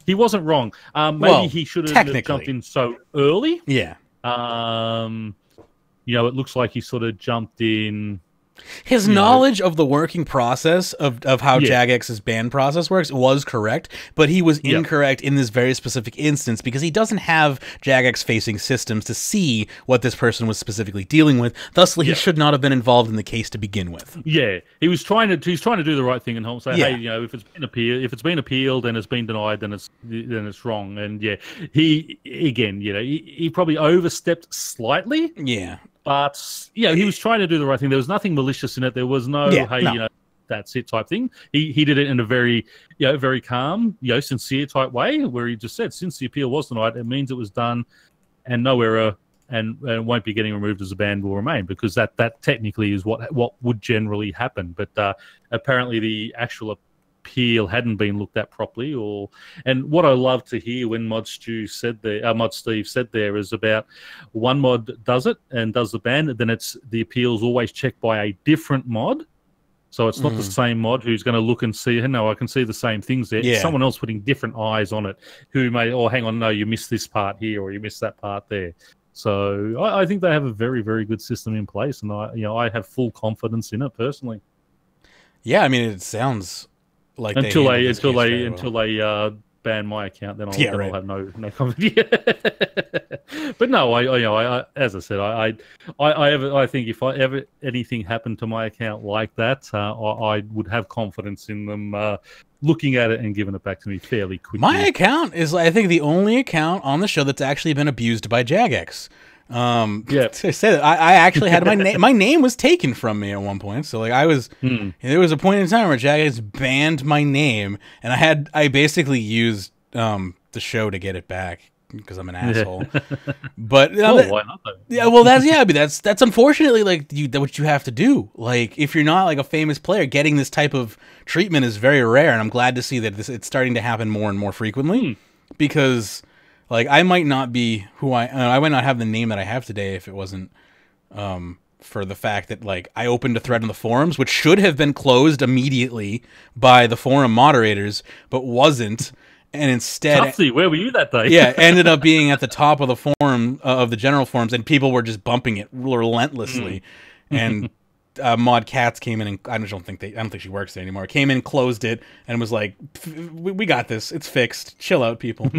He wasn't wrong. Maybe he should have jumped in so early. Yeah. It looks like he sort of jumped in. His knowledge of the working process of how Jagex's ban process works was correct, but he was incorrect in this very specific instance because he doesn't have Jagex-facing systems to see what this person was specifically dealing with. Thusly, he should not have been involved in the case to begin with. Yeah, he's trying to do the right thing and say, hey, if it's been appealed and it's been denied, then it's wrong. And he probably overstepped slightly. Yeah. But he was trying to do the right thing. There was nothing malicious in it. There was no, that's it type thing. He did it in a very, very calm, sincere type way, where he just said, since the appeal was denied, it means it was done, and no error, and won't be getting removed as a ban will remain, because that technically is what would generally happen. But apparently the actual appeal hadn't been looked at properly, and what I love to hear when Mod Steve said there is about one mod does it and does the ban, then the appeal's always checked by a different mod, so it's not the same mod who's going to look and see, no, I can see the same things there. It's someone else putting different eyes on it who may, hang on, no, you missed this part here or you missed that part there. So I think they have a very, very good system in place, and I have full confidence in it personally. Yeah, I mean, it sounds like until they ban my account, then I'll have no comment. But no, I as I said, I think if anything happened to my account like that, I would have confidence in them looking at it and giving it back to me fairly quickly. My account is, I think, the only account on the show that's actually been abused by Jagex. To say that I actually had my name was taken from me at one point. So I was there was a point in time where Jagex banned my name, and I basically used the show to get it back because I'm an asshole. But why not though? Yeah, well that's unfortunately what you have to do. If you're not a famous player, getting this type of treatment is very rare, and I'm glad to see that it's starting to happen more and more frequently because I might not be who I might not have the name that I have today if it wasn't for the fact that I opened a thread on the forums, which should have been closed immediately by the forum moderators, but wasn't, and instead, Tufty, where were you that day? Ended up being at the top of the forum of the general forums, and people were just bumping it relentlessly, and. Mod Cats came in, and I don't think she works there anymore. Came in, closed it, and was like, "We got this. It's fixed. Chill out, people."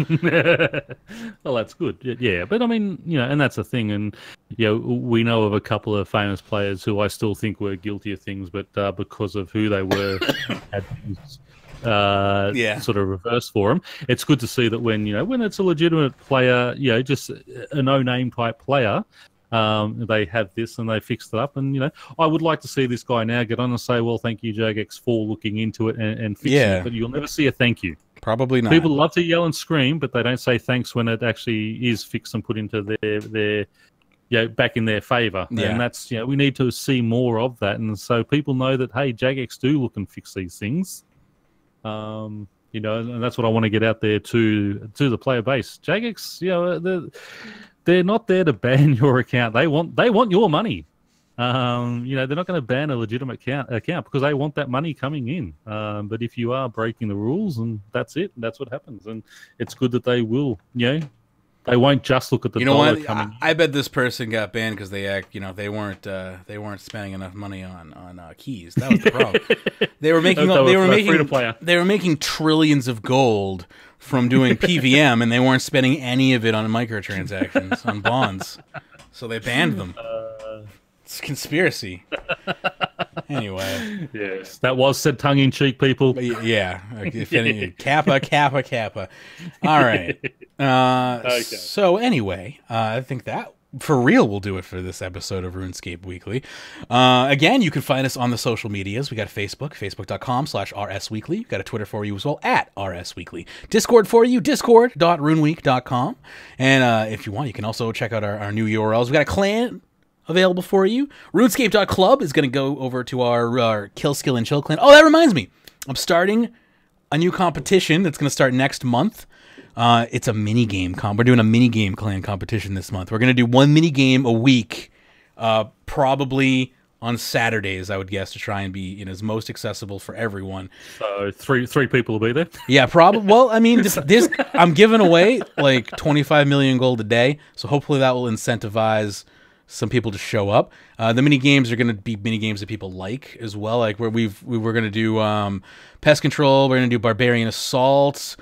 Well, that's good. Yeah, but I mean, and that's the thing. And we know of a couple of famous players who I still think were guilty of things, but because of who they were, had sort of reverse for them. It's good to see that when it's a legitimate player, just a no-name type player. They have this and they fixed it up, and I would like to see this guy now get on and say, well, thank you, Jagex, for looking into it and fixing it, but you'll never see a thank you. Probably not. People love to yell and scream, but they don't say thanks when it actually is fixed and put into their back in their favor. And that's we need to see more of that, and so people know that, hey, Jagex do look and fix these things. And that's what I want to get out there to the player base. Jagex, they're not there to ban your account. They want your money. They're not going to ban a legitimate account because they want that money coming in. But if you are breaking the rules, and that's it, that's what happens. And it's good that they will, They won't just look at the You know dollar what? coming. I bet this person got banned because they weren't spending enough money on keys. That was the problem. They were making trillions of gold from doing PVM, and they weren't spending any of it on microtransactions on bonds. So they banned them. It's a conspiracy. Anyway. Yes, that was said tongue-in-cheek, people. Yeah. If any, kappa. All right. Okay. So anyway, I think that for real will do it for this episode of RuneScape Weekly. Again, you can find us on the social medias. We got Facebook, facebook.com/RSWeekly. We've got a Twitter for you as well, @RSWeekly. Discord for you, discord.runeweek.com. And if you want, you can also check out our new URLs. We got a clan available for you. RuneScape.club is going to go over to our Kill, Skill, and Chill clan. Oh, that reminds me. I'm starting a new competition that's going to start next month. It's a mini-game comp. We're doing a mini-game clan competition this month. We're going to do one mini-game a week, probably on Saturdays, I would guess, to try and be as most accessible for everyone. So three people will be there? Yeah, probably. Well, I mean, this I'm giving away like 25 million gold a day, so hopefully that will incentivize some people to show up. The mini games are going to be mini games that people like as well. Like where we're going to do pest control. We're going to do barbarian assaults.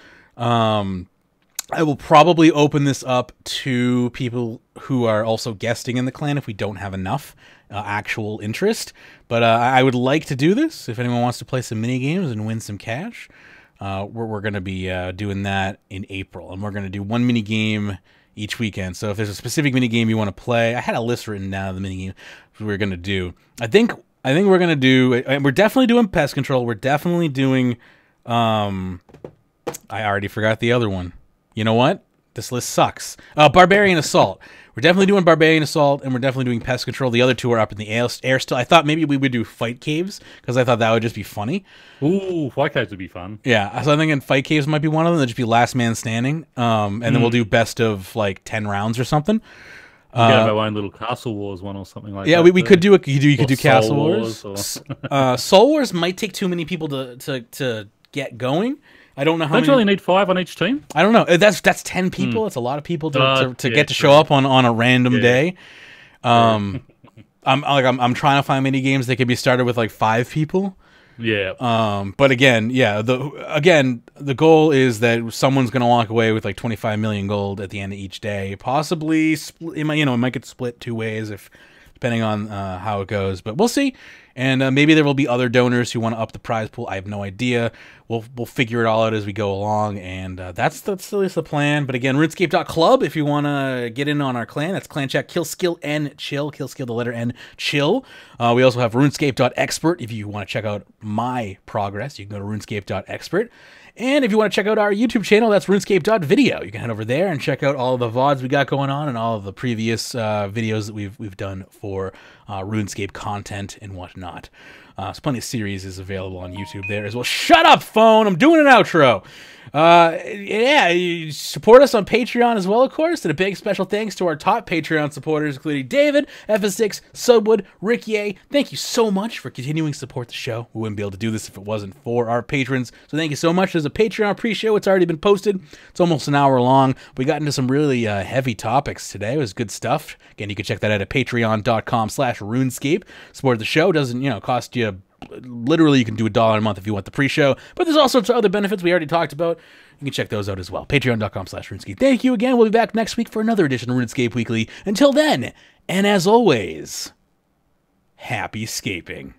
I will probably open this up to people who are also guesting in the clan if we don't have enough actual interest. But I would like to do this. If anyone wants to play some mini games and win some cash, we're going to be doing that in April, and we're going to do one mini game each weekend. So if there's a specific mini game you want to play, I had a list written down of the mini game we're going to do. I think we're going to do, and we're definitely doing pest control. We're definitely doing, I already forgot the other one. You know what? This list sucks. Barbarian assault. We're definitely doing barbarian assault, and we're definitely doing pest control. The other two are up in the air still. I thought maybe we would do fight caves because I thought that would just be funny. Ooh, fight caves would be fun. Yeah, so I think fight caves might be one of them. That'd just be last man standing. And then we'll do best of like 10 rounds or something. We could have our own little Castle Wars one or something like that. Yeah, we could do you could do Castle Wars. Soul Wars might take too many people to get going. I don't know how many. Don't you only need 5 on each team? I don't know. That's 10 people. It's a lot of people to get to show up on a random day. I'm trying to find mini games that can be started with like 5 people. Yeah. But again, the goal is that someone's going to walk away with like 25 million gold at the end of each day. Possibly it might get split 2 ways depending on how it goes, but we'll see. And maybe there will be other donors who want to up the prize pool. I have no idea. We'll figure it all out as we go along, and that's at least the plan. But again, RuneScape.club if you want to get in on our clan. That's clan chat, kill, skill, and chill. Kill, skill, the letter N, chill. We also have RuneScape.expert if you want to check out my progress. You can go to RuneScape.expert. And if you want to check out our YouTube channel, that's RuneScape.video. You can head over there and check out all of the VODs we got going on and all of the previous videos that we've done for RuneScape content and whatnot. There's plenty of series is available on YouTube there as well. Shut up, phone! I'm doing an outro. Yeah, you support us on Patreon as well, of course. And a big special thanks to our top Patreon supporters, including David, Ephicxstix, Sudwood, Rick Ye. Thank you so much for continuing to support the show. We wouldn't be able to do this if it wasn't for our patrons. So thank you so much. There's a Patreon pre-show. It's already been posted. It's almost an hour long. We got into some really heavy topics today. It was good stuff. Again, you can check that out at patreon.com/RuneScape. Support the show. Doesn't, cost you... Literally, you can do $1 a month if you want the pre-show, but there's all sorts of other benefits we already talked about. You can check those out as well. Patreon.com/RuneScape. Thank you again. We'll be back next week for another edition of RuneScape Weekly. Until then, and as always, happy scaping.